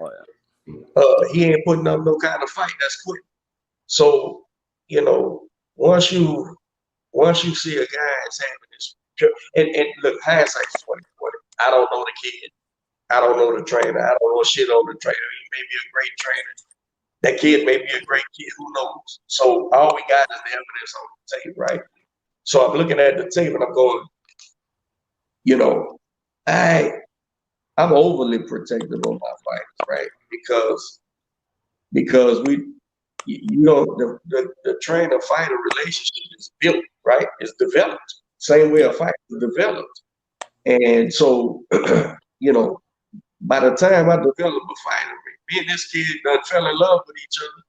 He ain't putting up no kind of fight. That's quit. So, you know, once you see a guy that's having this, and look, hindsight's 20/20. I don't know the kid. I don't know the trainer. I don't know shit on the trainer. He may be a great trainer. That kid may be a great kid. Who knows? So all we got is the evidence on the tape, right? So I'm looking at the tape and I'm going, you know, I'm overly protective of my fighters, right? Because the trainer fighter relationship is built, right? It's developed. Same way a fighter is developed. And so, by the time I develop a fighter, me and this kid done fell in love with each other,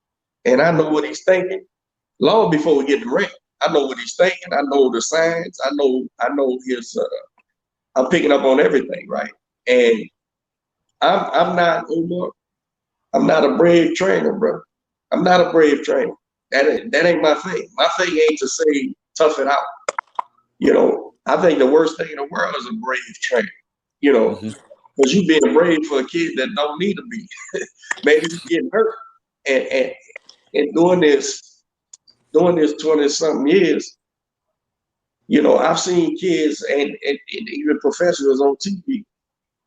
and I know what he's thinking long before we get to ring. I know what he's thinking. I know the signs. I know his. I'm picking up on everything, right? And I'm not Omar. I'm not a brave trainer, bro. I'm not a brave trainer. That ain't my thing. My thing ain't to say tough it out. I think the worst thing in the world is a brave trainer. Because you being brave for a kid that don't need to be. Maybe he's getting hurt. And doing this 20-something years, I've seen kids and even professionals on TV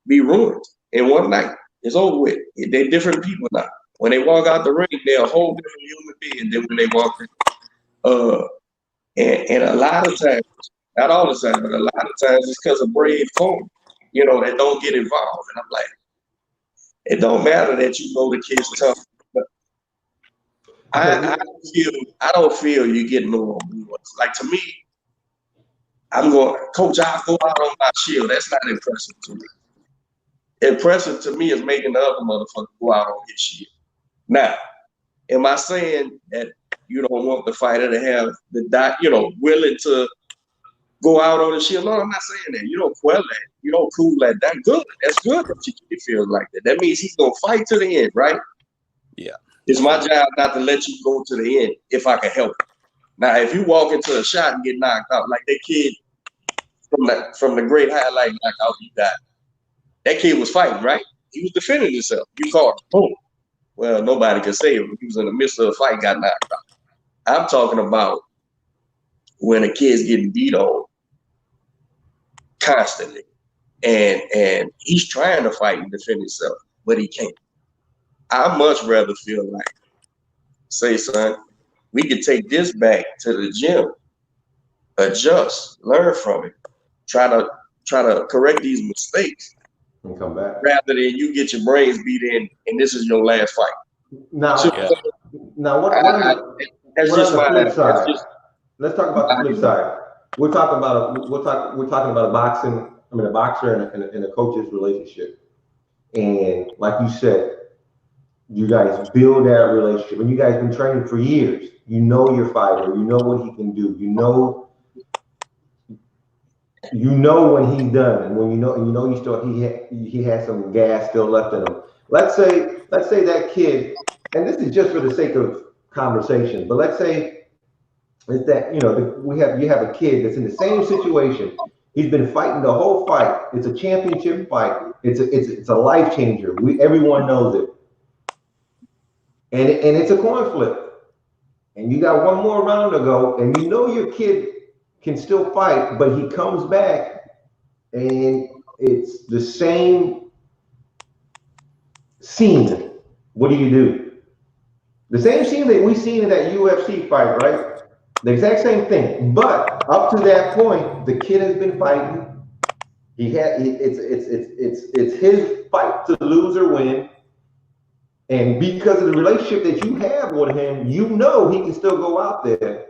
be ruined in one night. It's over with. They're different people now. When they walk out the ring, they're a whole different human being than when they walk in. And a lot of times, not all the time, but a lot of times it's because of brave folk, that don't get involved. And I'm like, it don't matter that the kid's tough. But I don't feel you getting no awards. Like, to me, Coach, I'll go out on my shield. That's not impressive to me. Impressive to me is making the other motherfucker go out on his shield. Now, am I saying that you don't want the fighter to have willing to go out on the shield? No, I'm not saying that. You don't quell that. You don't cool that. That's good. That's good that you feel like that. That means he's going to fight to the end, right? Yeah. It's my job not to let you go to the end if I can help it. Now, if you walk into a shot and get knocked out, like that kid from the great highlight knockout, he died. That kid was fighting, right? He was defending himself. You caught him. Boom. Well, nobody could save him. He was in the midst of a fight, got knocked out. I'm talking about when a kid's getting beat on constantly, and he's trying to fight and defend himself, but he can't. I much rather feel like, say, son, we could take this back to the gym, adjust, learn from it, try to correct these mistakes, and come back, rather than you get your brains beat in and this is your last fight. Now, that's just my flip side. Let's talk about the flip side. We're talking about a boxer and a coach's relationship. And like you said, you guys build that relationship, and you guys been training for years. You know your fighter. You know what he can do. You know when he's done, and when he has some gas still left in him. Let's say that kid, and this is just for the sake of conversation, but let's say is that you have a kid that's in the same situation. He's been fighting the whole fight. It's a championship fight. It's a life changer. Everyone knows it. And it's a coin flip. And you got one more round to go, and your kid can still fight, but he comes back and it's the same scene. What do? The same scene that we seen in that UFC fight, right? The exact same thing. But up to that point, the kid has been fighting. It's his fight to lose or win. And because of the relationship that you have with him, he can still go out there.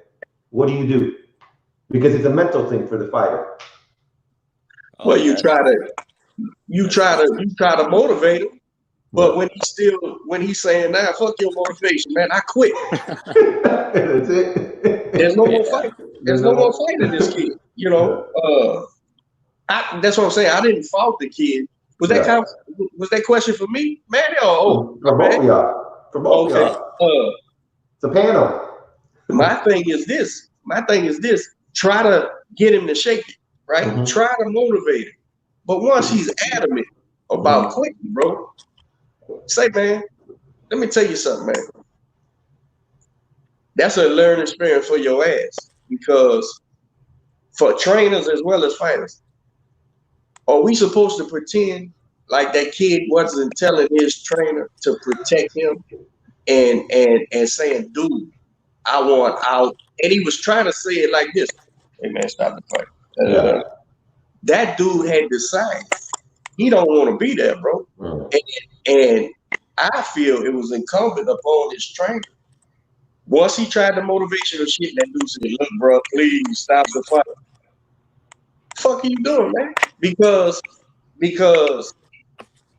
What do? Because it's a mental thing for the fighter. Well, you try to motivate him, but when he's saying, "Nah, fuck your motivation, man, I quit." That's it. There's no more fight. There's no more fight in this kid. That's what I'm saying. I didn't fault the kid. Was that question for me, Manny? For both of y'all. For both of y'all. It's a panel. My thing is this. Try to get him to shake it, right? Mm-hmm. Try to motivate him. But once he's adamant about quitting, bro, say, man, let me tell you something, man. That's a learning experience for your ass, because for trainers as well as fighters, are we supposed to pretend like that kid wasn't telling his trainer to protect him and saying, dude, I want out? And he was trying to say it like this. Hey, man, stop the fight. That dude had decided he don't want to be there, bro. Right. And I feel it was incumbent upon his trainer. Once he tried the motivational shit, that dude said, "Look, bro, please stop the fight." Fuck are you doing, man? Because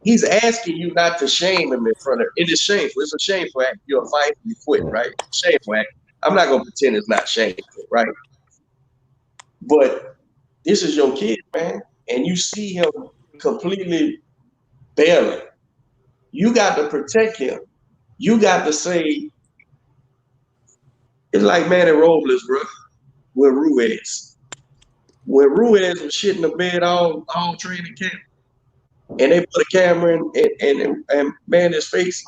he's asking you not to shame him in front of. It is shameful. It's a shameful act. You're a fighter, you quit, right? Shameful act. I'm not gonna pretend it's not shameful, right? But this is your kid, man, and you see him completely bailing. You got to protect him. You got to say, it's like Manny Robles, bro, with Ruiz. When Ruiz was shitting the bed all training camp, and they put a camera and Manny's face,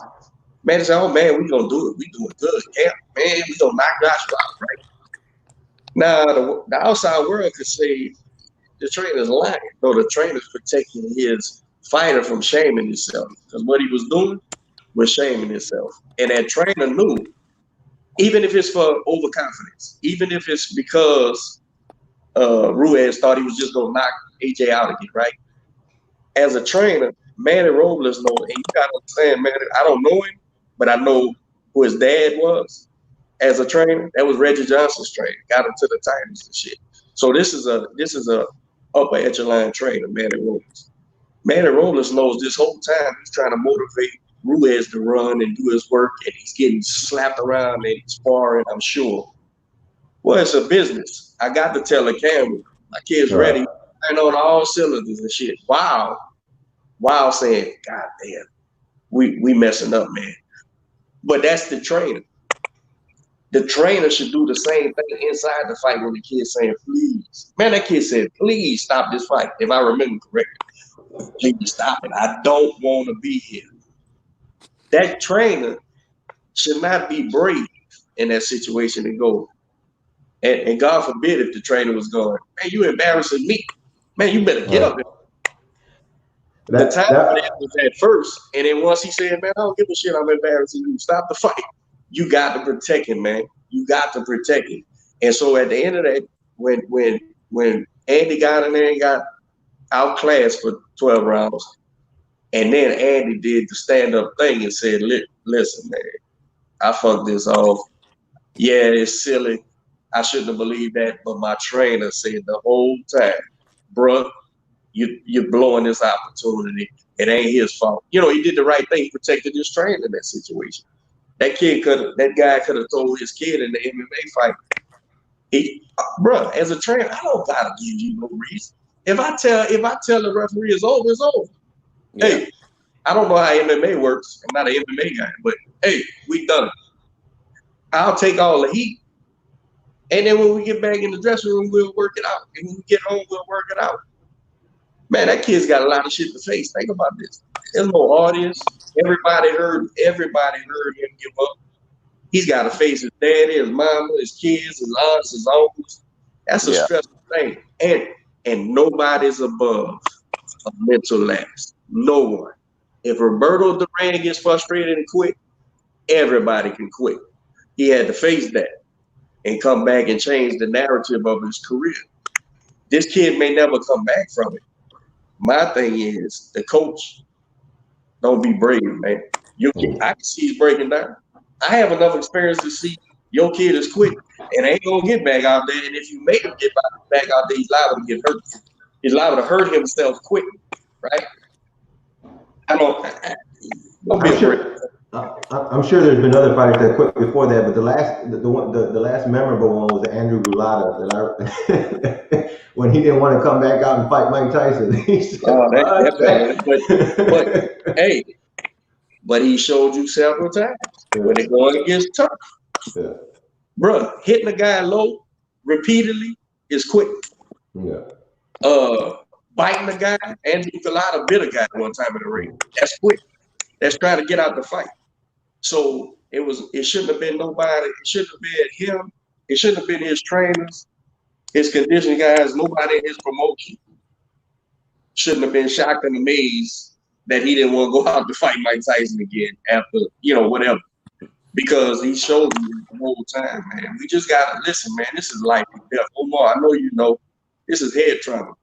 Manny said, "Oh man, we gonna do it. We doing good, camp. Man, we gonna knock Joshua out, right?" Now the outside world could say the trainer's lying. No, the trainer's protecting his fighter from shaming himself, because what he was doing was shaming himself, and that trainer knew. Even if it's for overconfidence, even if it's because Ruiz thought he was just gonna knock AJ out again, right? As a trainer, Manny Robles knows, and you gotta understand, man, I don't know him, but I know who his dad was as a trainer. That was Reggie Johnson's trainer, got him to the titles and shit. So this is a upper echelon trainer, Manny Robles. Manny Robles knows this whole time he's trying to motivate Ruiz to run and do his work, and he's getting slapped around and sparring, I'm sure. Well, it's a business. I got to tell the camera, my kid's ready, and on all cylinders and shit. Wow. Saying, God damn, we messing up, man. But that's the trainer. The trainer should do the same thing inside the fight when the kid's saying, please. Man, that kid said, please stop this fight, if I remember correctly. Please stop it. I don't want to be here. That trainer should not be brave in that situation and go. And God forbid if the trainer was going, man, you embarrassing me. Man, you better get up there. The time for that was at first. And then once he said, man, I don't give a shit, I'm embarrassing you. Stop the fight. You got to protect him, man. You got to protect him. And so at the end of that, when Andy got in there and got outclassed for 12 rounds, and then Andy did the stand-up thing and said, listen, man, I fucked this off. Yeah, it's silly. I shouldn't have believed that, but my trainer said the whole time, bruh, you're blowing this opportunity. It ain't his fault. You know, he did the right thing. He protected his trainer in that situation. That guy could have told his kid in the MMA fight, bruh, as a trainer, I don't gotta give you no reason. If I tell the referee it's over, it's over. Yeah. Hey, I don't know how MMA works. I'm not an MMA guy, but hey, we done it. I'll take all the heat. And then when we get back in the dressing room, we'll work it out. And when we get home, we'll work it out. Man, that kid's got a lot of shit to face. Think about this. There's no audience. Everybody heard him give up. He's got to face his daddy, his mama, his kids, his aunts, his uncles. That's a stressful thing. And nobody's above a mental lapse. No one. If Roberto Duran gets frustrated and quit, everybody can quit. He had to face that and come back and change the narrative of his career. This kid may never come back from it. My thing is, the coach, don't be brave, man. I can see he's breaking down. I have enough experience to see your kid is quit and ain't gonna get back out there. And if you make him get back out there, he's liable to get hurt. He's liable to hurt himself quick, right? I'm sure there's been other fighters that quit before that, but the last memorable one was Andrew Gulata when he didn't want to come back out and fight Mike Tyson. But he showed you several times when it going against tough. Yeah. Bruh, hitting a guy low repeatedly is quick. Yeah. Biting a guy, Andrew Gulata bit a guy one time in the ring. That's quick. That's trying to get out the fight. So it shouldn't have been nobody. It shouldn't have been him. It shouldn't have been his trainers, his conditioning guys, nobody in his promotion. Shouldn't have been shocked and amazed that he didn't want to go out to fight Mike Tyson again after, whatever. Because he showed you the whole time, man. We just got to listen, man. This is life and death. Omar, I know you know, this is head trauma.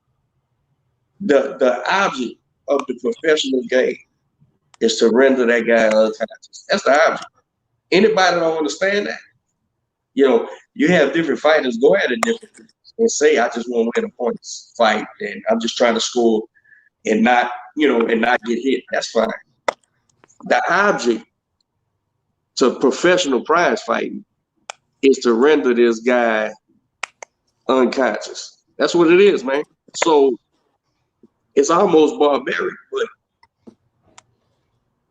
The object of the professional game is to render that guy unconscious. That's the object. Anybody don't understand that? You have different fighters go at it differently and say, I just want to win a points fight and I'm just trying to score and not get hit. That's fine. The object to professional prize fighting is to render this guy unconscious. That's what it is, man. So it's almost barbaric, but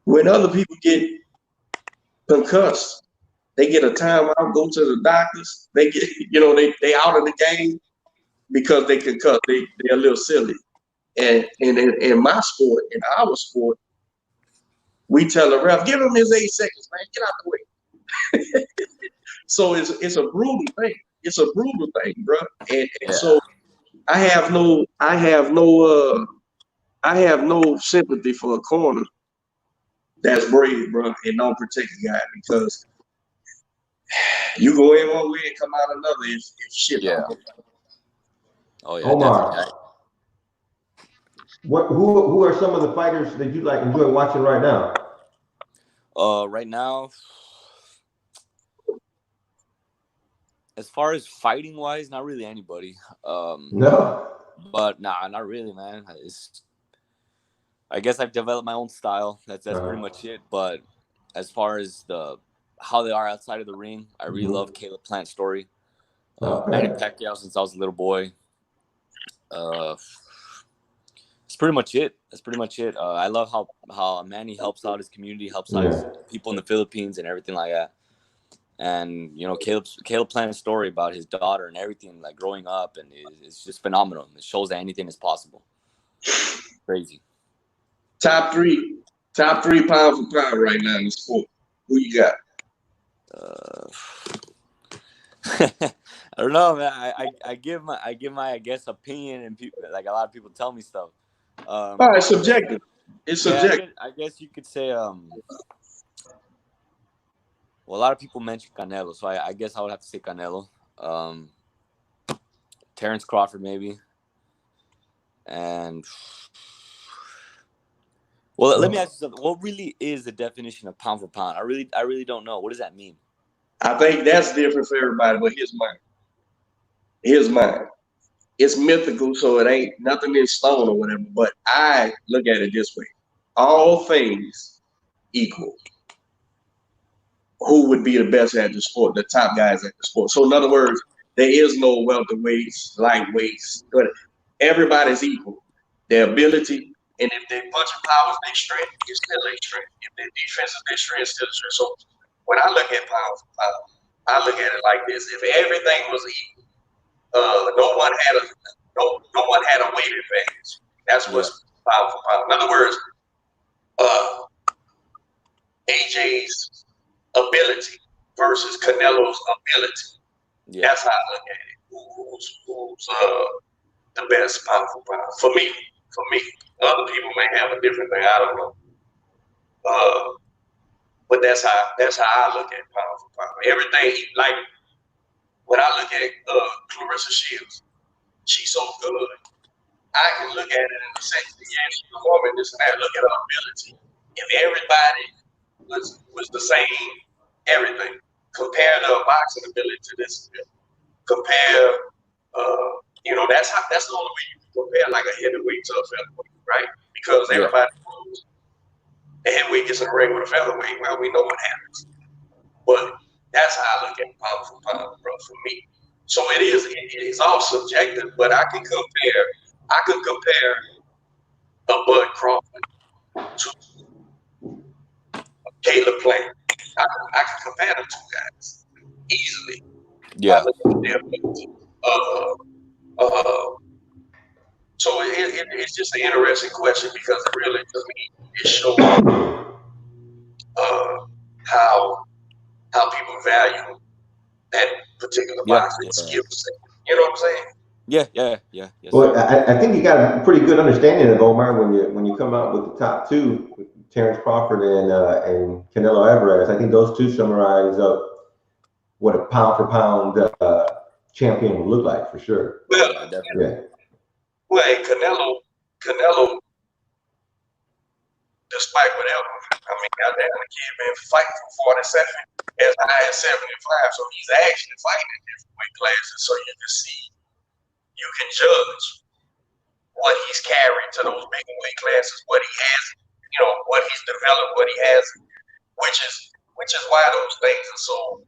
when other people get concussed, they get a timeout, go to the doctors, they get, they out of the game because they concussed. They're a little silly. And in my sport, in our sport, we tell the ref, give him his 8 seconds, man, get out the way. So it's a brutal thing. It's a brutal thing, bro. And so I have no sympathy for a corner that's brave, bro, and don't protect the guy because you go in one way and come out another if shit don't go. Oh yeah, Omar, definitely. who are some of the fighters that you enjoy watching right now? Right now, as far as fighting wise, not really anybody. No. But nah, not really, man. I guess I've developed my own style. That's pretty much it. But as far as how they are outside of the ring, I really love Caleb Plant's story. Manny Pacquiao since I was a little boy. That's pretty much it. I love how Manny helps out his community, helps out his people in the Philippines and everything like that. And Caleb Plant's story about his daughter and everything, like growing up, and it's just phenomenal. It shows that anything is possible. Crazy. Top three pound for pound right now in the sport. Who you got? I don't know, man. I give my I guess opinion, and people, like a lot of people tell me stuff. It's subjective. It's subjective. I guess you could say well, a lot of people mention Canelo, so I guess I would have to say Canelo. Terrence Crawford maybe. And well, let me ask you something. What really is the definition of pound for pound? I really don't know. What does that mean? I think that's different for everybody, but here's mine. It's mythical, so it ain't nothing in stone or whatever. But I look at it this way: all things equal, who would be the best at the sport? The top guys at the sport. So in other words, there is no welterweights, lightweights, but everybody's equal. Their ability, and if their punching power is their strength, it's still their strength. If their defense is their strength, it's still their strength. So when I look at pound for pound, I look at it like this: if everything was equal, no one had a weight advantage. That's what's pound for pound. In other words, AJ's ability versus Canelo's ability. Yeah. That's how I look at it. Who's the best pound for pound? For me. Other people may have a different thing. I don't know. But that's how I look at pound for pound. Everything, like when I look at Clarissa Shields, she's so good. I can look at it in the sense that she's a woman, this and that. Look at her ability. If everybody was the same, everything. Compare the boxing ability to this. Compare, that's the only way you can compare like a heavyweight to a featherweight, right? Because everybody knows the heavyweight gets in the ring with a featherweight. Well, we know what happens. But that's how I look at pound for pound, bro, for me. So it is all subjective, but I can compare a Bud Crawford to Caleb Plant. I can compare the two guys easily. Yeah. So it's just an interesting question because it really, to me, it shows how people value that particular boxing skill set. You know what I'm saying? Yeah. Yes, well, I think you got a pretty good understanding of Omar when you come out with the top two, Terrence Crawford and Canelo Alvarez. I think those two summarize up what a pound for pound champion would look like for sure. Well, definitely. Well, Canelo despite whatever. I mean, goddamn, the kid been fighting for 47 as high as 75, so he's actually fighting in different weight classes. So you can see, you can judge what he's carried to those bigger weight classes, what he has, what he's developed, what he has, which is why those things are so,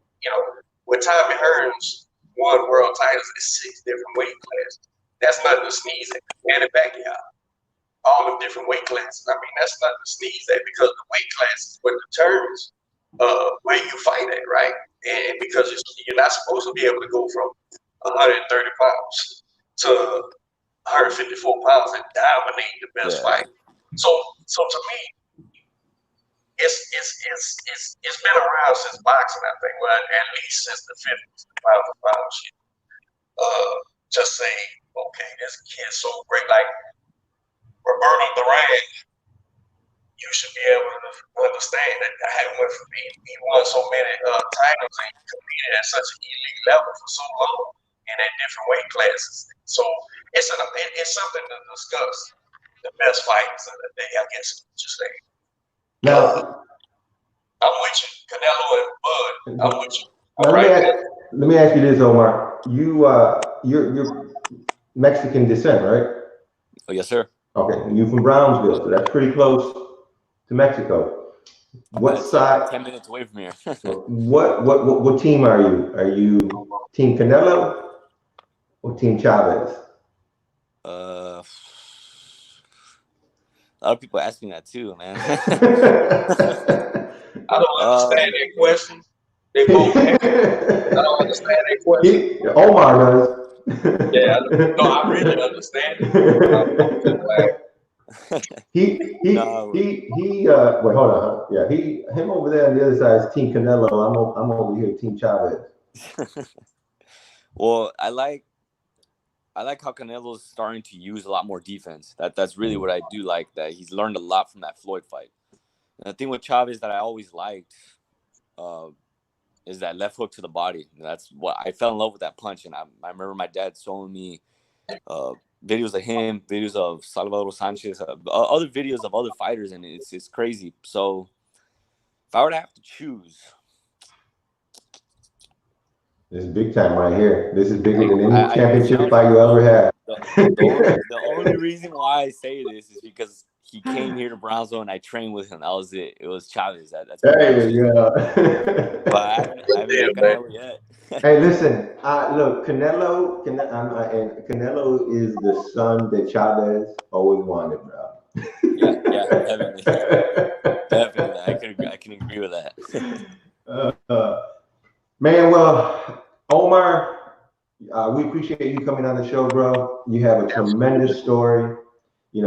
with Tommy Hearns won world titles in 6 different weight classes. That's nothing to sneeze at. And the backyard, all them different weight classes. I mean, that's nothing to sneeze at because the weight class is what determines where you fight at, right? And because you're not supposed to be able to go from 130 pounds to 154 pounds and dominate the best fight. So to me, it's been around since boxing, I think. Well, at least since the 50s, the pound for pound shit. Just saying, okay, this kid's so great. Like Roberto Duran, you should be able to understand that he won so many titles and competed at such an elite level for so long and at different weight classes. So it's something to discuss. The best fighters of the day, I guess what you're saying. Now, I'm with you, Canelo and Bud. I'm with you. Let me ask you this, Omar. You're Mexican descent, right? Oh, yes, sir. Okay, and you're from Brownsville, so that's pretty close to Mexico. What side? 10 minutes away from here. What team are you? Are you Team Canelo or Team Chavez? A lot of people ask me that too, man. I don't understand their questions. They both I don't understand their questions. Omar does. Yeah, I really understand it. Wait, hold on. Yeah, him over there on the other side is Team Canelo. I'm over here, Team Chavez. Well, I like how Canelo's starting to use a lot more defense. That's really what I do like, that he's learned a lot from that Floyd fight. And the thing with Chavez that I always liked is that left hook to the body. That's what I fell in love with, that punch. And I remember my dad showing me videos of him, videos of Salvador Sanchez, other videos of other fighters, and it's crazy. So if I were to have to choose, this is big time right here. This is bigger than any championship fight you ever had. The only reason why I say this is because he came here to Brownsville and I trained with him. That was it. It was Chavez. That's there you go. But I haven't Canelo yet. Hey, listen. Look, Canelo is the son that Chavez always wanted, bro. Yeah, definitely. Definitely. I can agree with that. Man, well, Omar, we appreciate you coming on the show, bro. You have a tremendous story. You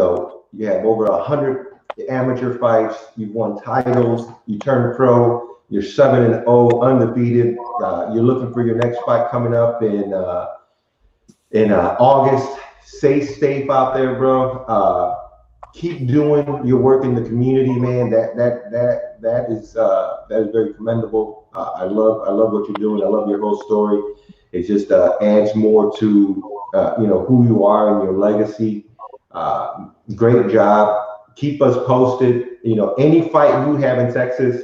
have over 100 amateur fights. You've won titles. You turned pro. You're 7-0, undefeated. You're looking for your next fight coming up in August. Stay safe out there, bro. Keep doing your work in the community, man. That is very commendable. I love what you're doing. I love your whole story. It just adds more to who you are and your legacy. Great job. Keep us posted. Any fight you have in Texas,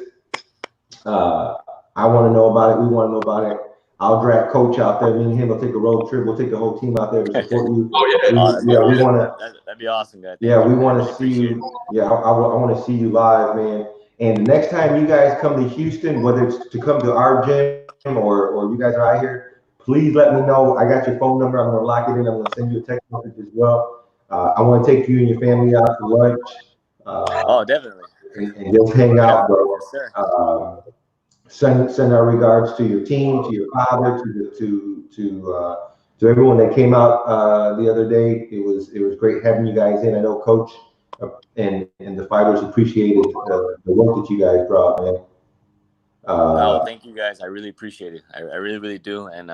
I want to know about it. We want to know about it. I'll drag Coach out there. Me and him will take a road trip. We'll take the whole team out there to support you. We want to. That'd be awesome, guys. Yeah, we want to see you. Yeah, I want to see you live, man. And the next time you guys come to Houston, whether it's to come to our gym or you guys are out here, please let me know. I got your phone number. I'm going to lock it in. I'm going to send you a text message as well. I want to take you and your family out for lunch. Definitely. And just hang out, bro. Yes, sir. Send our regards to your team, to your father, to everyone that came out the other day. It was great having you guys in. I know Coach and the fighters appreciated the work that you guys brought, man. Thank you guys. I really appreciate it. I really, really do. And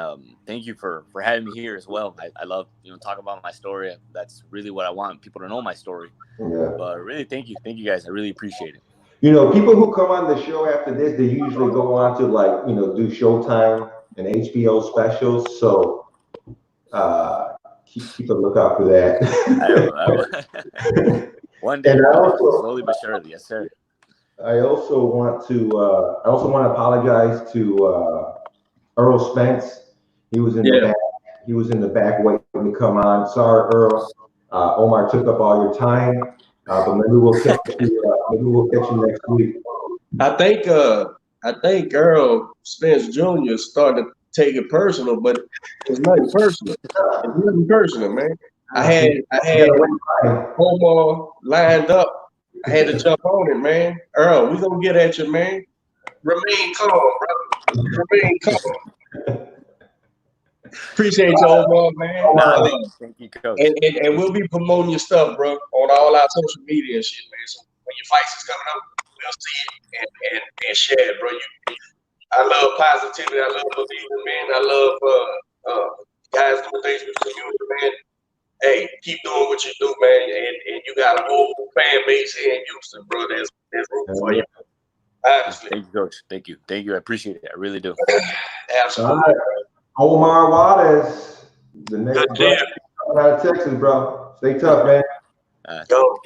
thank you for having me here as well. I love talk about my story. That's really what I want people to know, my story. Yeah. But really, thank you guys. I really appreciate it. People who come on the show after this, they usually go on to do Showtime and HBO specials. So keep a lookout for that. One day, slowly but surely. Yes, sir. I also want to apologize to Earl Spence. He was in the back. He was in the back waiting to come on. Sorry, Earl. Omar took up all your time, but maybe we'll catch you. Maybe we'll catch you next week. I think Earl Spence Jr. started to take it personal, but it's nothing personal. It's nothing personal, man. I had Omar lined up. I had to jump on it, man. Earl, we gonna get at you, man. Remain calm, brother. Remain calm. Appreciate you, Omar, man. Thank you, Coach. And we'll be promoting your stuff, bro, on all our social media and shit, man. So when your fights is coming up, we'll see it and share it, bro. I love positivity. I love believing, man. I love guys doing things with the community, man. Hey, keep doing what you do, man. And you got a whole fan base here in Houston, bro. There's room for you. Honestly. Thank you, Coach. Thank you. Thank you. I appreciate it. I really do. Absolutely. Right. Omar Juarez, the next Good out of Texas, bro. Stay tough, man. Go.